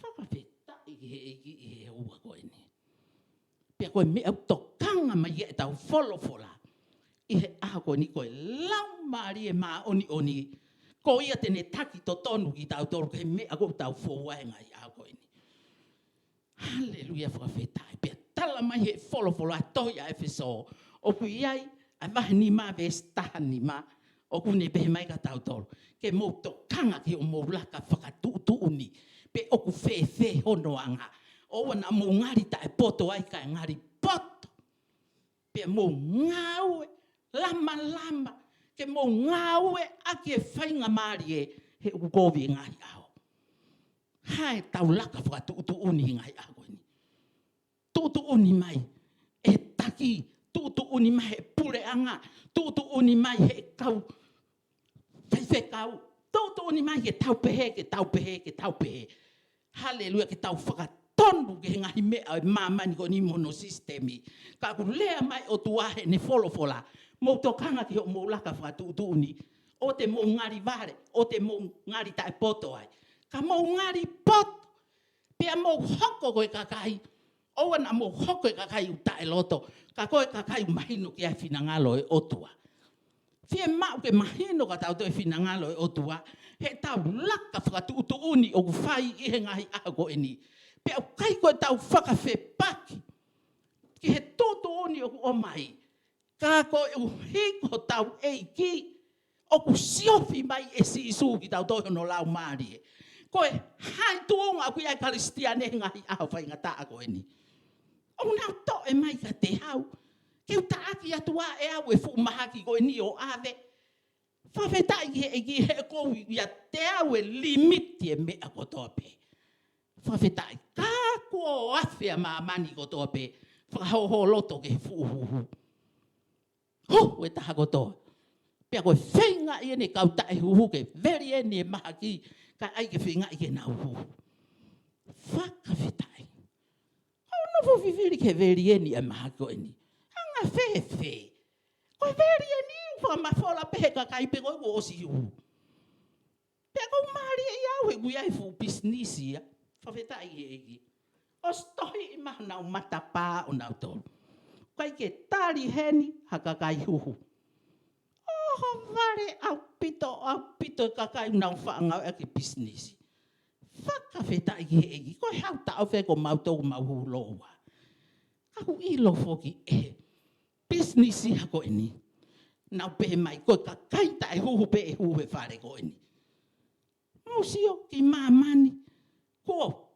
Whakawheta I he eiki I he ua koe ni. Pea koe mea au tokanga mai e tau wholofola. I he aha koe ni koe lau maari e maa oni. Ko ia tene taki to tonu ki tau toru. Ke mea koe tau whauaenga I aha koe ni. Hallelujah whakawhetai. Pea tala mai he wholofola toi a Efeso. O ku iai, a wahi ni maa ves taha ni maa. O ku ne pehe mai ka tau toru. Ke mou tokanga ki o mou laka whakatuutu uni. Pe o ku whee hono anga. O wana mou ngari ta e poto ai ka e ngari poto. Pe mou ngaue. Lama. Ke mou ngaue aki e whainga maari e he ukovi ngai ao. Hae tau laka whakatuutu uni ngai ao ni. Tuutu uni mai e taki. Tuutu uni mai he pure anga. Tuutu uni mai he kau. Faifekau. Tuutu uni mai ke tau pehe. Hallelujah ke tau whakatonu ke ngahi mea e mamani ko ni mono sistemi. Ka aku lea mai o tuahe ne wholofola. Mou tokanga ki ho mou laka whakatuutu uni. O te mou ngari vare. O te mou ngari tae poto ai. Ka mou ngari poto. Pea mou hoko koe kakai. O wana mou hoko e kakai u tae loto. Ka koe kakai mahino ki ai finangalo e otua. Fie mau ke mahino ka tau te finangalo e otua. He tau laka whakatuutu uni o ku whai I he ngahi ako e ni. Pe au kai koe tau whakawhe paki. Ki he tūtu uni o ku o mai. Ka koe u hiko tau eiki. O ku siofi mai e si isu ki tau tohi no lau maari e. Koe hai tuonga ku iai karistiane he ngahi aho whai ngata ako e ni. O nau to e mai ka te hau. Ke u taaki atua e au e fu mahaki ko e ni o ave. Whawhetai ki he kou ia te au e limiti e mea kotoa pe. Whawhetai ka kua o awhia maamani kotoa pe. Whakahoho loto ke he fuuhuhu. Ho, e taha kotoa. Pea koe whenga I ene kauta e huhu ke veri ene e mahaki. Ka ai ke whenga I ke na huhu. Whakawhetai. No fufifiri ke veri ene e mahaki ko e ni. Hanga whewhe. Koe veri ene whamawhola pehe kakai pe koe o si hu. Pea kou maari e au he gui ai fu bisnisi ia. Whawhetai he eki. O stohi I maha nau matapā o nau tolu. Kai ke tari heni hakakai huhu. Oho vare au pito kakai nau whaangau eki bisnisi. Whakawhetai he eki. Koe hau tau wheko mautou mauhu loa. Kaku ilo foki e. Bisnisi hako eni. Nau pehe mai koe kakai ta e huhu pe e huhu e whare ko eni. Musio ki mamani. Ko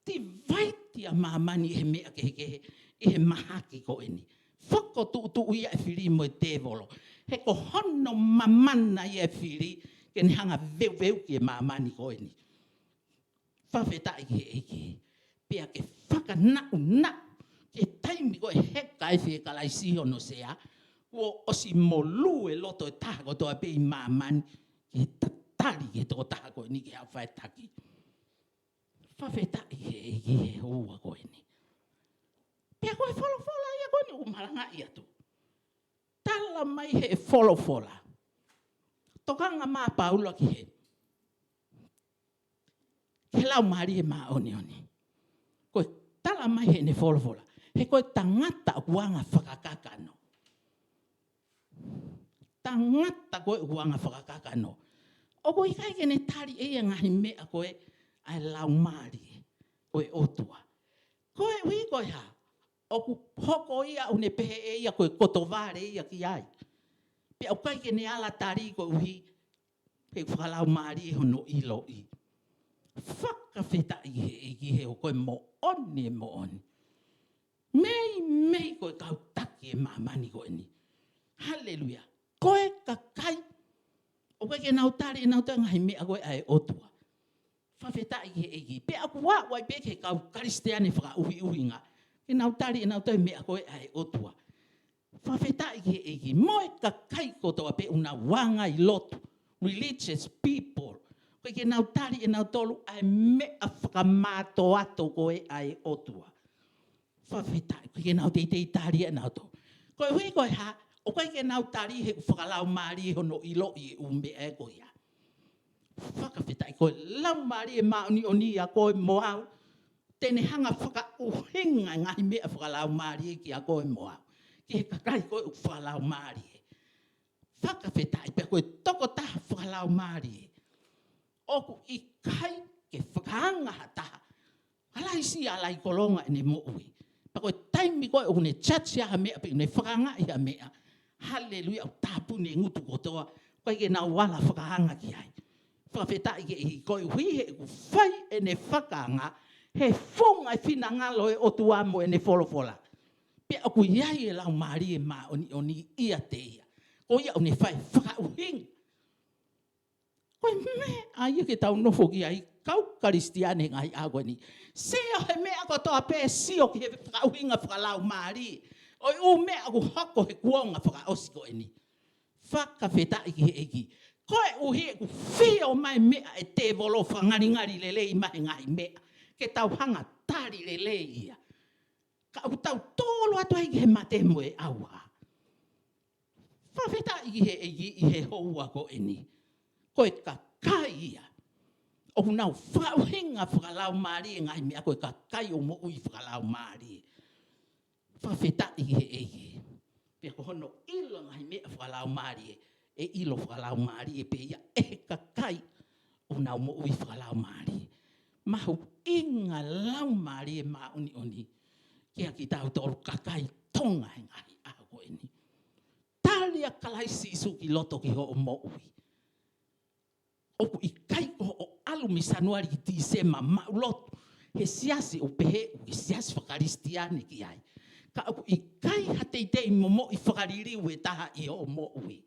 ti vaiti a mamani e mea kehe e he mahaki ko eni. Whako tu ia e whiri mo e tevolo. He ko hono mamana ia e whiri ke ni hanga veu ki e mamani ko eni. Whawhetai ki e eki. Pea ke whakanau ke taimi ko e heka e whie kalai siho no sea. Ko osi molu e loto e taha ko toa pe I mamani. Ke tatari ke tō taha ko eni ke hau whaetaki. Whawhetai ke eki he hua ko eni. Pea koe wholofola ia koe ni umaranga ia tu. Tala mai he wholofola. Tokanga mā paula ki he. Ke lau maari e mā oni. Koe tala mai he ne wholofola. He koe tangata uanga whakakakano. Tangata koe uanga whakakakano. O koe kai kene tari e ngahi mea koe ai lau maari o e otua. Koe ui koe ha. Oku hoko ia une pehe e ia koe kotovare ia ki ai. Pe au kai ke ne ala tari koe uhi. Pe whakalau maari e hono ilo i. Whakawheta i he o koe mo oni e mo oni. Mei koe kau taki e mamani koe ni. Hallelujah. Koe ka kai. O koe ke nau tari e nau tanga he mea koe ai otua. Whawheta i he egi. Pe aku wai pe ke kau karisteane whaka uhi ngā. Ke nau tari e nau tanga mea koe ai otua. Whawheta i he egi. Moe ka kai kotoa pe una wanga i lotu. Religious people. Koe ke nau tari e nau tolu ai mea whakamato ato koe ai otua. Whawhetai, koe ke nau teitei tari e nau tolu. Koe hui koe ha, o koe ke nau tari he whakalau maari hono ilo i umbe e koe ha. Whakawhetai, koe lau maari e mauni o ni a koe moau. Tene hanga whakauhinga ngahi mea whakalau maari e ki a koe moau. Ki he kakai koe whakalau maari e. Whakawhetai, pe koe toko taha whakalau maari e. Oku i kai ke whakahanga taha. Halai si alai kolonga ene mo ui. Pa koe taimi koe o ne chachi aha mea pe ne whakahanga iha mea. Hallelujah, o tāpu ne ngutu kotoa. Koe ke nau wala whakahanga ki ai. Whakawhetai ke i koe hui he ku whai ene whakahanga. He whonga i whina ngalo e o tuamo ene wholofola. Pe aku iai e lau maari e maa oni ia te ia. Ko ia o ne whai whakauhinga. Koe me, ai ke tau nofo ki ai, kau karistiane ngai agua ni. Seo he mea ko toa pe sio ki he whakauhinga whakalau maari. Oi u mea ku hako he kuonga whakaosiko e ni. Whakawheta iki he eki. Koe uhi e ku whio mai mea e te volo whangari lelei mai ngai mea. Ke tau hanga tari lelei ia. Ka au tau tolo atu ai he mate mo e aua. Whawheta iki he eki i he houa ko e ni. Koe ka kai ia. O nau whauhinga whakalau maari e ngai mea koe ka kai o mo ui whakalau maari. Whawheta i he egi. Pea ko hono ilo ngai mea whakalau maari e ilo whakalau maari e pe ia e ka kai o nau mo ui whakalau maari. Mahu inga lau maari e maa oni. Kia ki tau tolu ka kai tonga he ngai ako e ni. Talia kalai sisu ki loto ki ho o mo ui. Oku i kai o alu misanuari ki tisema maulotu. He siasi o pehe u i siasi whakaristiane ki ai. Ka oku i kai hateitei momo i whakaririu e taha i o mo ui.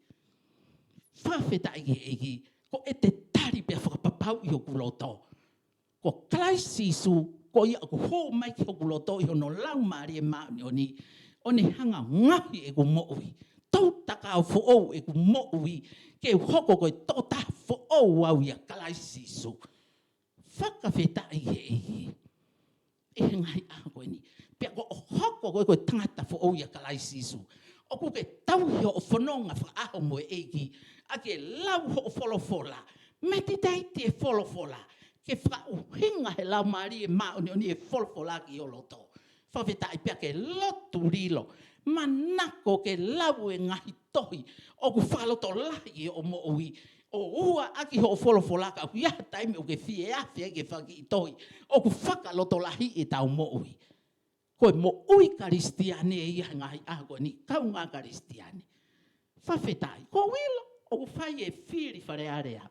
Whawheta egi, ko e te tari pia whakapapau i o kuloto. Ko klaisisu, ko ia ku hou mai ki o kuloto i hono lau maari e mauni o ni. O ne hanga ngahi e ku mo ui. Tau taka o fo'ou e ku mo ui. Ke hoko koe tō taha fo'ou au ia kalaisisu. Whakawheta egi. E ngai a koe ni. Pea ko hoko koe tangata fo'ou ia kalaisisu. O ku ke tau hi o whanonga whaaho mo e egi. A ke lau ho o wholofola. Me te teiti e wholofola. Ke whauhinga he lau maari e mauni o ni e wholofola ki o loto. Whawheta i pea ke lotu rilo. Manako ke lau e ngahi tohi. O ku whaloto lahi o mo ui. O ua aki ho wholofola ka hui aha taime o ke fie awhia ke whaki i tohi. O ku whakaloto lahi e tau mo ui. Koe mo ui karistiane e ia ngahi ako ni kau ngā karistiane. Whawhetai, ko wilo o ku whai e whiri whare area.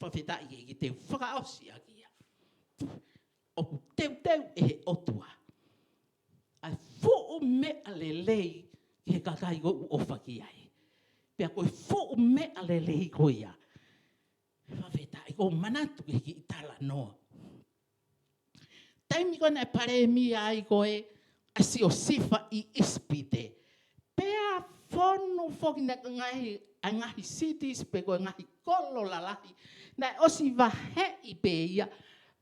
Whawhetai e ki te whakaosi aki ia. O ku teu e he otua. Ai fōu mea lelei ki he kakai ko u ofaki ai. Pea koe fōu mea lelei ko ia. Whawhetai, ko manatu e ki itala noa. Taimi kona e pare mi ai koe a si o sifa i ispite. Pea whonu whoki na ngahi cities pe koe ngahi kolo lalahi. Na o si wahe i pe ia.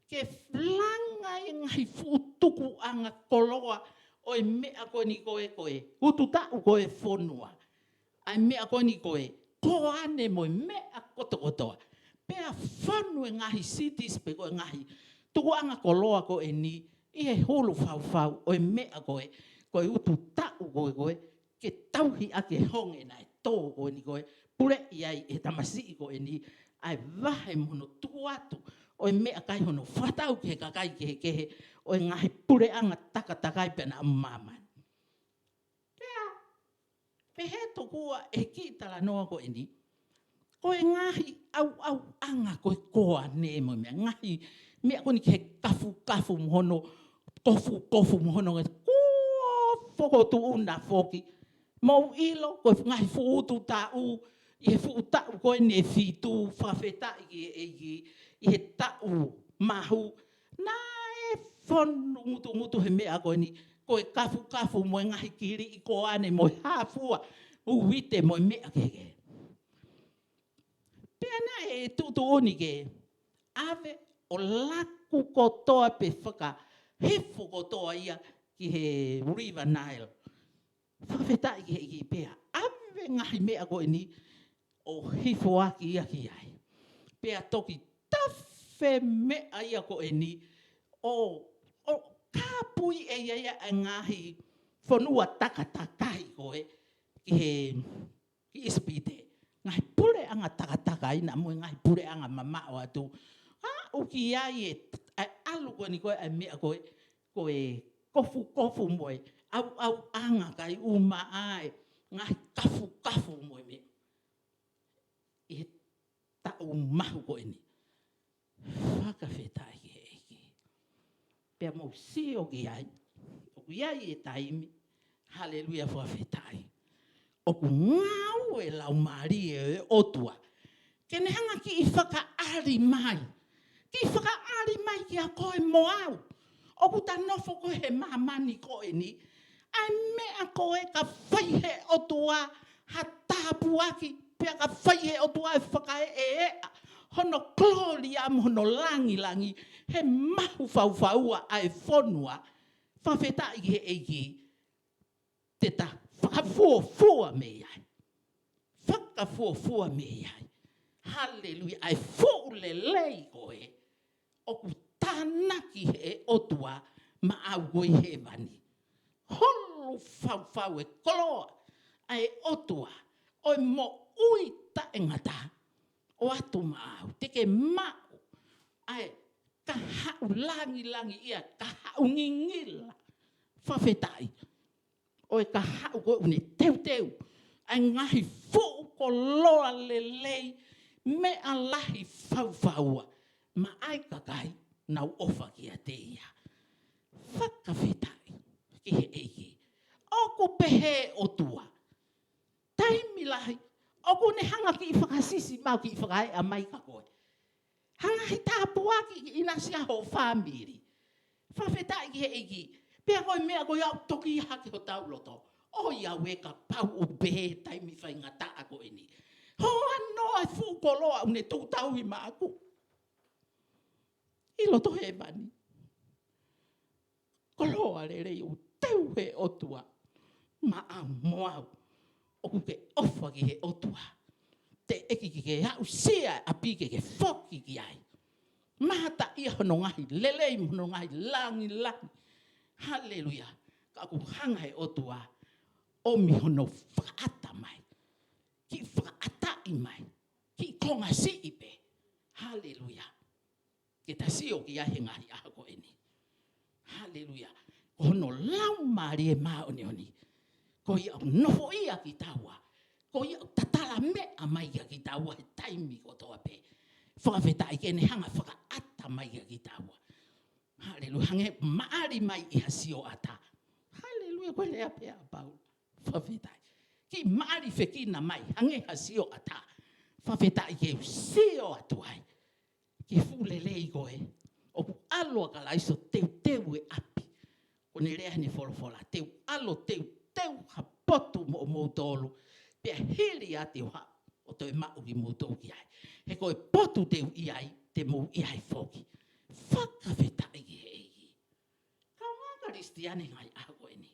Ke flanga i ngahi futuku anga koloa. O e mea koe ni koe. Ututau koe whonua. Ai mea koe ni koe. Ko ane mo mea kotokotoa. Pea whanu e ngahi cities pe koe ngahi. Tuku anga koloa ko e ni, i he hulu whau, o e mea koe, koe utu tau koe, ke tauhi ake honge na e tō koe ni koe, pure iai e tamasi ko eni ai vahe mono tuatu o mea kai hono whatau ke kakai ke o ngahi pure anga takakai pena mama. Pea, pehe tokua e ki tala noa ko eni, koe ngahi au anga koe koa ne mo mea ngahi mea koni ke kafu mohono kofu mohono e kua foko tu una foki mau ilo koe ngahi fuutu ta u i he fuuta koe ne fitu whawheta i he tau mahu na e whonu mutu he mea koe ni koe kafu mo ngahi kiri i koa ne mo hafua uwite mo mea keke. Pena e tutu oni ke ave o laku kotoa pe whaka hefo kotoa ia ki he River Nile. Whakawheta i he pea. Ave ngahi mea koe ni o hifo aki ia ki ai. Pea toki tawhe mea ia koe ni o kāpui e ia ngahi whanua takatakai koe ki he ispite. Ngai pure anga takataka ina mo ngai pure anga mama o atu. Uki ai e alu ko ni koe e mea koe kofu moe. Au anga kai uma ai. Ngai kafu moe me. E tau mahu koe ni. Whakawheta i eki. Pea mo si o ki ai. O ki ai e taimi. Hallelujah whakawheta i. O ku ngau e lau maari e otua. Kene hanga ki I whakaari mai. Ki whakaari mai ki a koe moau. O ku ta nofo koe he mamani koe ni. Ai mea koe ka whaihe otua ha tāpu aki. Pea ka whaihe otua e whakae e ea. Hono gloria hono langi. He mahu whauwhaua ai whonua. Whawheta I he eiki. Te ta. Whakafuafua me iai. Whakafuafua me iai. Hallelujah. Ai fōlelei koe. O ku tānaki he otua ma au koe he vani. Holo whau e koloa. Ai otua. Oi mo ui ta engata. O atu ma au. Teke mau. Ai ka hau langi ia. Ka hau ngingila. Whawhetai. Oe ka hau koe une teu. Ai ngahi fuu ko loa lelei mea lahi whauwhaua. Ma ai kakai nau ofa ki a te ia. Whakawhetai ki he eiki. Oku pehe o tua. Taimi lahi. Oku ne hanga ki I whakasisi mau ki I whakae a mai ka koe. Hanga hi tāpua ki ina sia ho whamiri. Whawhetai ki he eiki. Pea koe mea koe au toki hake ho tau loto. O ia weka pau o behe taimi whai ngata a koe ni. Ho anoa e whukoloa une tau tau I maaku. I loto he mani. Koloa rei o teu he otua. Ma au moau. O kuke ofa ki he otua. Te eki ki ke hau sea api ke whoki ki ai. Mahata ia hono ngahi lelei hono ngahi langi. Hallelujah. Ka ku hanga he otua. O mi hono whakaata mai. Ki whakaatai mai. Ki konga siipe. Hallelujah. Ke ta sio ki ahe ngahi aha ko eni. Hallelujah. Hono lau maari e maa oni. Ko I au nofo ia ki taua. Ko I au tatala mea mai ki taua he taimi ko toa pe. Whakawhetai kene hanga whakaata mai ki taua. Hallelujah. Hange maari mai I hasio ata. Hallelujah. Koe lea pea pau. Whawhetai. Ki maari whekina mai. Hange hasio ata. Whawhetai ke usio atuai. Ki fulelei koe. O ku aloa ka laiso teu e api. O ne rea ne wholofola. Teu alo teu ha potu mo tolu. Pea hiri ati o ha. O toi mau ki moutou ki ai. He koe potu teu I ai. Te mou I ai whoki. Whakawhetai ki hei. Ka waka ristiane ngai ako eni.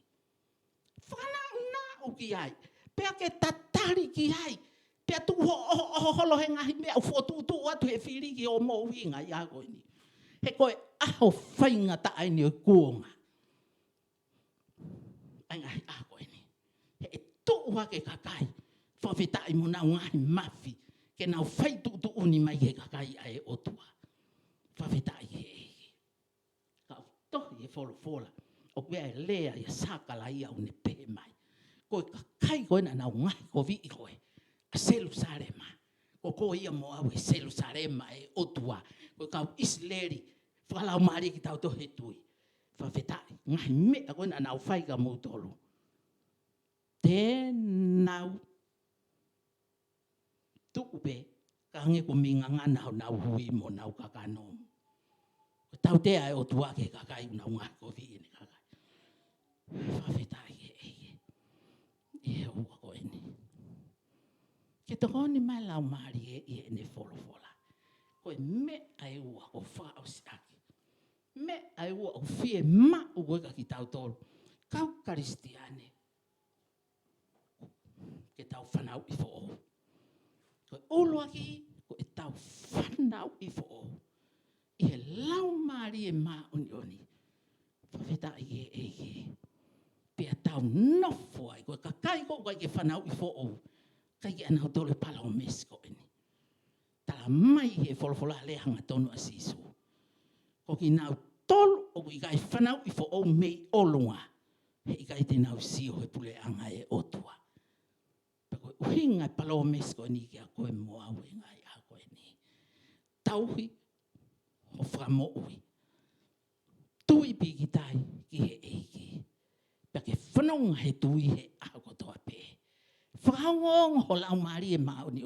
Whanau ki ai. Pea ke tatari ki ai. Pea tu holo he ngahi mea. Ufotu atu he whiri ki o mou hinga I ako eni. He koe aho whainga ta aini o kuonga. Ai ngai ako eni. He tuu hake kakai. Whawhetai mo nau ngahi mafi. Ke nau whai tu uni mai he kakai ai o tua. Whawhetai he. Ka tohi e wholofola. O kia e lea ia sākala ia o ne pehe mai. Koe kakai koe na nau ngahi ko vi i koe. A Jerusalema. Ko ia mo au e Jerusalema e o tua. Koe kau Isleri. Whakalau maari ki tau tohe tui. Whawhetai. Ngahi mea koe na nau whai ka mautolu. Tēnau tupe kange ko minga ngana nau hui mo nau kakano. Tau te ai o tua ke kakai nau ngahi ko vi ni kakai. Whawhetai e ua ko eni. Ke tokoni mai lau maari e ne wholofola. Koe me ai ua ko whao si aki. Me ai ua o fie ma o koe ka ki tau tolu. Kau karistiane. Ke tau whanau i fo. Koe olo aki, koe tau whanau i fo. I he lau maari e maa oni. Whawhetai e. Pea tau nofo ai. Koe kakai ko kai ke whanau i fo. Kai ke anau tole pala o mesko eni. Tala mai he wholofola lehanga tonu a sisu. Ko ki nau tolu o kui kai whanau i fo mei olunga. He kai te nau sio he pule anga e otua. Koe uhinga pala o mesko eni ki a koe moa ue ngai a koe ni. Tauhi o whamo ui. Tui pi ki tai ki he eiki. Pea ke whanonga he tui he a kotoa pe. Whangong ho lau maari e maa oni.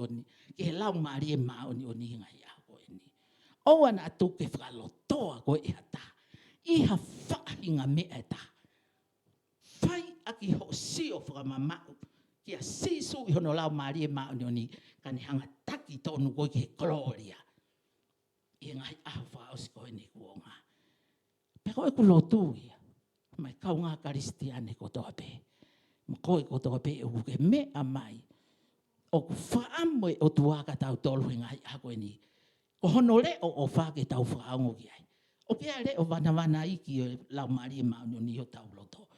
Ke he lau maari e maa oni ngai a koe ni. O ana atu ke whakalotoa koe e hata. Iha whaahinga mea e ta. Whai aki ho sio whakamamau. Kia sisu i hono lau maari e maa oni. Kani hanga taki tonu koe ke gloria. I ngai ahu whaosi koe ni kuonga. Pea koe kulotu ia. Mai kau ngā karistiane kotoa pe. Ma koe kotoa pe e uke mea mai. O ku whaamoe o tuaka tau tolu he ngai a koe ni. Ko hono leo o whake tau whaango ki ai. O kia leo wana iki o lau maari e mauni o ni o tau loto.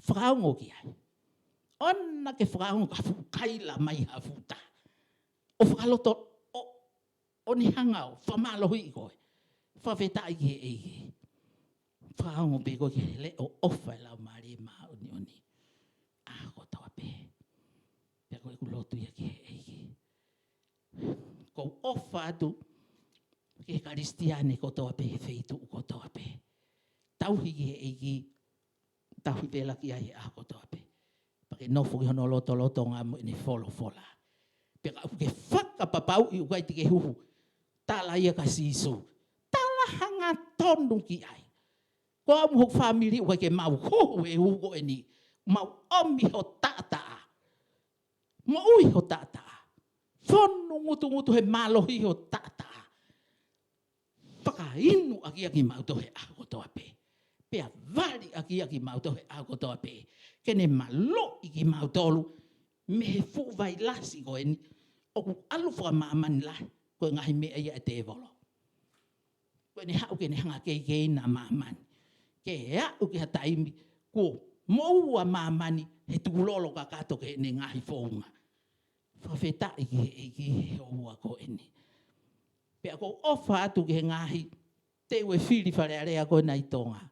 Whaango ki ai. Ona ke whaango ka whukaila mai ha futa. O whakaloto o ni hangau, whamalohi i koe. Whawhetai ki e eike. Whaango pe koe ke leo ofa e lau maari e mauni o ni. A ko tawa pe. Pea koe kulotu ia ki e eike. Ko ofa atu. Ke karistiane kotoa pe he feitu kotoa pe. Tauhi ki he eiki, tauhi vela ki ai a kotoa pe. Pake nofu ki hono loto ngā mo ine wholofola. Peka uke whakapapau i ukai tike huhu. Tala ia ka sisu. Tala hanga tonu ki ai. Ko amu hok whamiri ukai ke mau hohu e huko e ni. Mau omi ho tātaa. Mo ui ho tātaa. Whonu ngutu he malohi ho tātaa. Whakainu aki mautohe a kotoa pe. Pea vali aki mautohe a kotoa pe. Kene malo i ki mautolu. Me he fu vai lasi ko eni. O ku alu whakamamani lai. Koe ngahi mea ia e te volo. Koe ne hau ke ne hanga kei na mamani. Ke hau ke hataimi. Ko moua mamani he tukulolo ka kato ke ne ngahi whaunga. Whawhetai ki he oua ko eni. Pea ko ofa atu ke ngahi te ue whiri whare area koe nei tonga.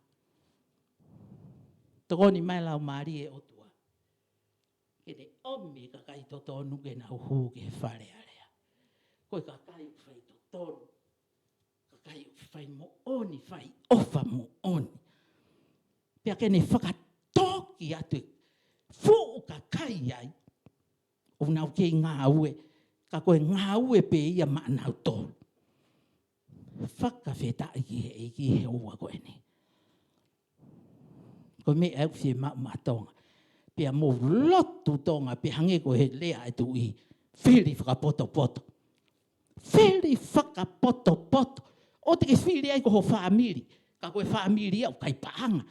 Tokoni mai lau maari e otua. Kene ome kakai to tonu ke nau huu ke whare area. Koe kakai whai to tonu. Kakai whai mo oni, whai ofa mo oni. Pea kene whakatoki atu. Fuu kakai ai. O nau kei ngā ue. Ka koe ngā ue pe ia maa nau tolu. Whakawhetai ki he eiki he oua koe ni. Koe me au fie matonga. Pea mo lotu tonga pe hange ko he lea e tu i. Whiri whakapoto. Whiri whakapoto. O te ke whiri ai ko ho whamiri. Ka koe whamiri au kai paanga.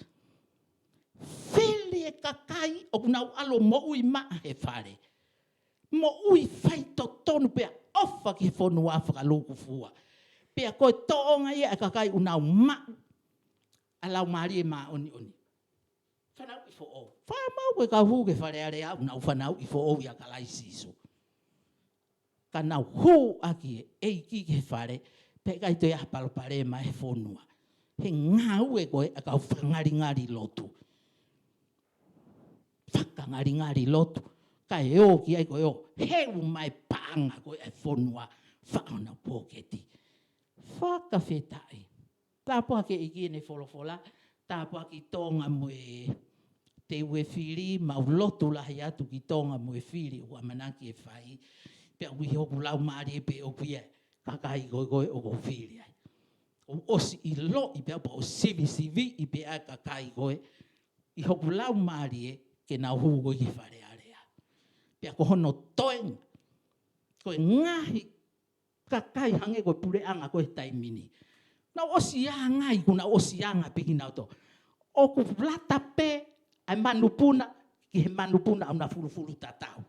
Whiri e kakai o kunau alo mo ui maa he whare. Mo ui whaito tonu pea ofa ki he whonua whakaluku fua. Pea koe toonga ia e kakai unau maa. Alau maari e maa oni. Whanau i fo o. Whamau e ka hu ke whare are au nau whanau i fo o ia kalai sisu. kana hu aki e ki ke whare, pe kai te apalo pare mai he whonua. He ngau e koe a kau whangari lotu. Whakangari lotu. Kai o ki ai koe o, heu mai panga koe e whonua, whakana pōketi. Whakawhetai. Tāpua ke iki ne wholofola, tāpua ki tonga moe te ue whiri, mau lotu lahi atu ki tonga moe whiri, ua manaki e whai, pe ui hoku lau maari e pe o pia, kakai koe o ko whiri ai. O osi I lo I pe o sivi I pe a kakai koe, I hoku lau maari e, ke nau hugo ki whare area. Pe ko hono toenga, koe ngahi, kakai hange koe pure anga koe taimini. Na osi anga I kuna osi anga piki nau to. O ku lata pe, ai manupuna, ki he manupuna au na furu tatau.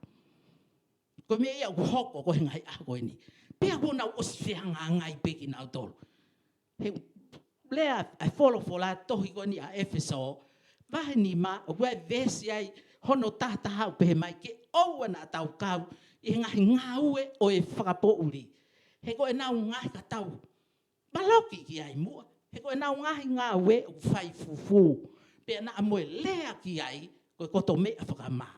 Ko me ia ku hoko ko ngai a ko ni. Pe ko na osi anga ngai peki nau tolo. He lea ai fola tohi ko ni a Efeso. Vahe ni ma o we vesi ai hono tata hau pe mai ke o na tau kau I ngai ngaue o e whakapo uri. He ko e nau ngai ka tau. Maloki ki ai mua. He ko e nau ngai ngaue o whai fufu. Pe na amoe lea ki ai ko koto me a whakama.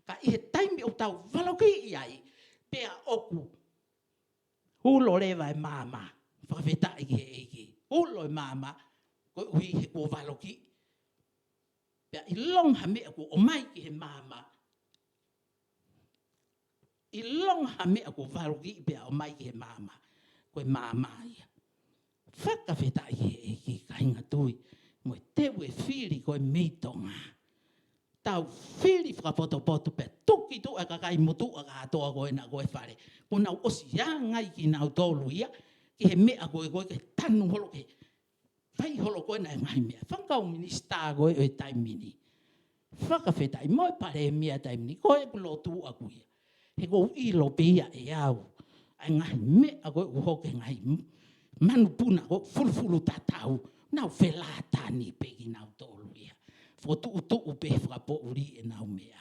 Ka I he taimi o tau waloki I ai. Pe a oku. Hulo lewa e mama. Whakawheta I ki he eiki. Hulo e mama. Ko ui he ko waloki. Pe a I longa me a ko o mai ki he mama. I longa me a ko waloki pe a o mai ki he mama. Ko e mama ia. Whakawheta I he eiki ka hinga tui. Mo te ue whiri ko e meitonga. Tau whiri whakapoto pe tuki tu a kakai mutu a katoa koe na koe whare. Ko nau osi a ngai ki nau tolu ia. Ki he mea koe ke tanu holo ke. Whai holo koe na ngai mea. Whakau minista koe o e taimini. Whakawhetai moi pare e mea taimini. Koe pulo tu a kuia. He ko ilo pia e au. Ai ngai mea koe uhoke ngai manupuna ko fulfulu tatau. Nau whelatani peki nau tolu ia. Fotu pe whakapo uri e nau mea.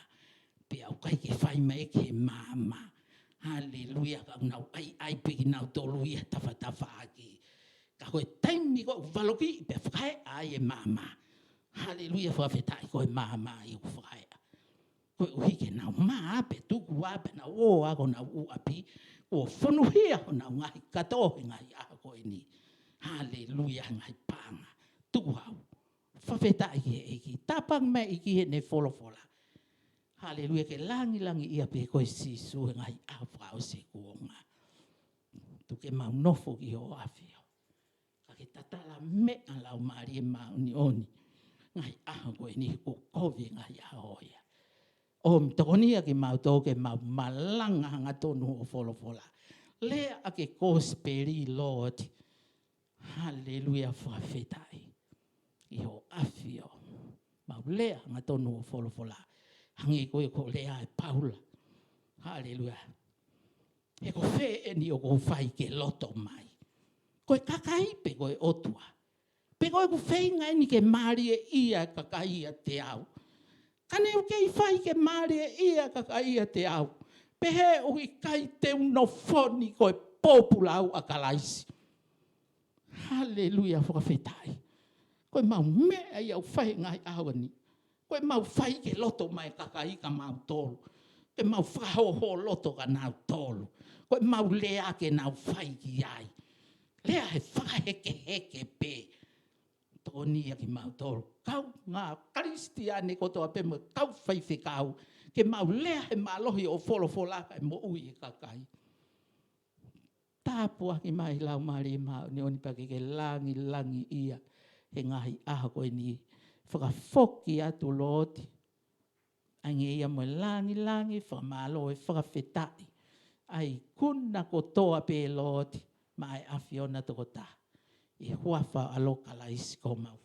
Pe au kai ke whai mai ke mama. Hallelujah. Ka nau ai peki nau tolu ia tafa aki. Ka koe taimi ko waloki pe whakai ai e mama. Hallelujah. Whawhetai koe mama I u whakai. Koe uhi ke nau maa pe tuku a pe nau o ako nau u api. Ko whanuhia o nau ngai katohe ngai a koe ni. Hallelujah. Ngai panga. Tuku hau. Whawheta I he eiki. Tapang me iki he ne fola. Hallelujah. Ke langi ia pe koe sisu ngai a whao se kuonga. Tuke mau nofo ki ho awhio. Ka ke tatala me a lau maari e mau ni oni. Ngai a koe ni ko kovi ngai a hoia. O mtokonia ki mau toke mau malanga hanga tonu o fola. Lea a ke kosperi Lord. Hallelujah. Whawhetai. Iho afio. Mau lea nga tonu o fola. Hangi koe ko lea e Paula. Hallelujah. He ko whe e ni o ko whai ke loto mai. Koe kakaipe koe otua. Pe koe ko whei ngai ni ke maari e ia kakai a te au. Kane o kei whai ke maari e ia kakai a te au. Pe he o i kai te uno foni koe populau a kalaisi. Hallelujah. Whakawhetai. Koe mau mea I au whai ngai awani. Koe mau whai ke loto mai kakai ka mau tolu. Koe mau whahoho loto ka nau tolu. Koe mau lea ke nau whai ki ai. Lea he whakaheke pe. Tōnia ki mau tolu. Kau ngā Kristiane kotoa pe mo kau Faifekau. Ke mau lea he malohi o fola kai mo ui e kakai. Tāpua ki mai lau maari mau ni oni pake ke langi ia. He ngahi aha koe ni whakafoki atu loti. Ainge ia mo langi, whakamalo e whakawhetai. Ai kuna kotoa pe loti. Ma ai awhiona toko ta. I huafa aloka la isi ko mau.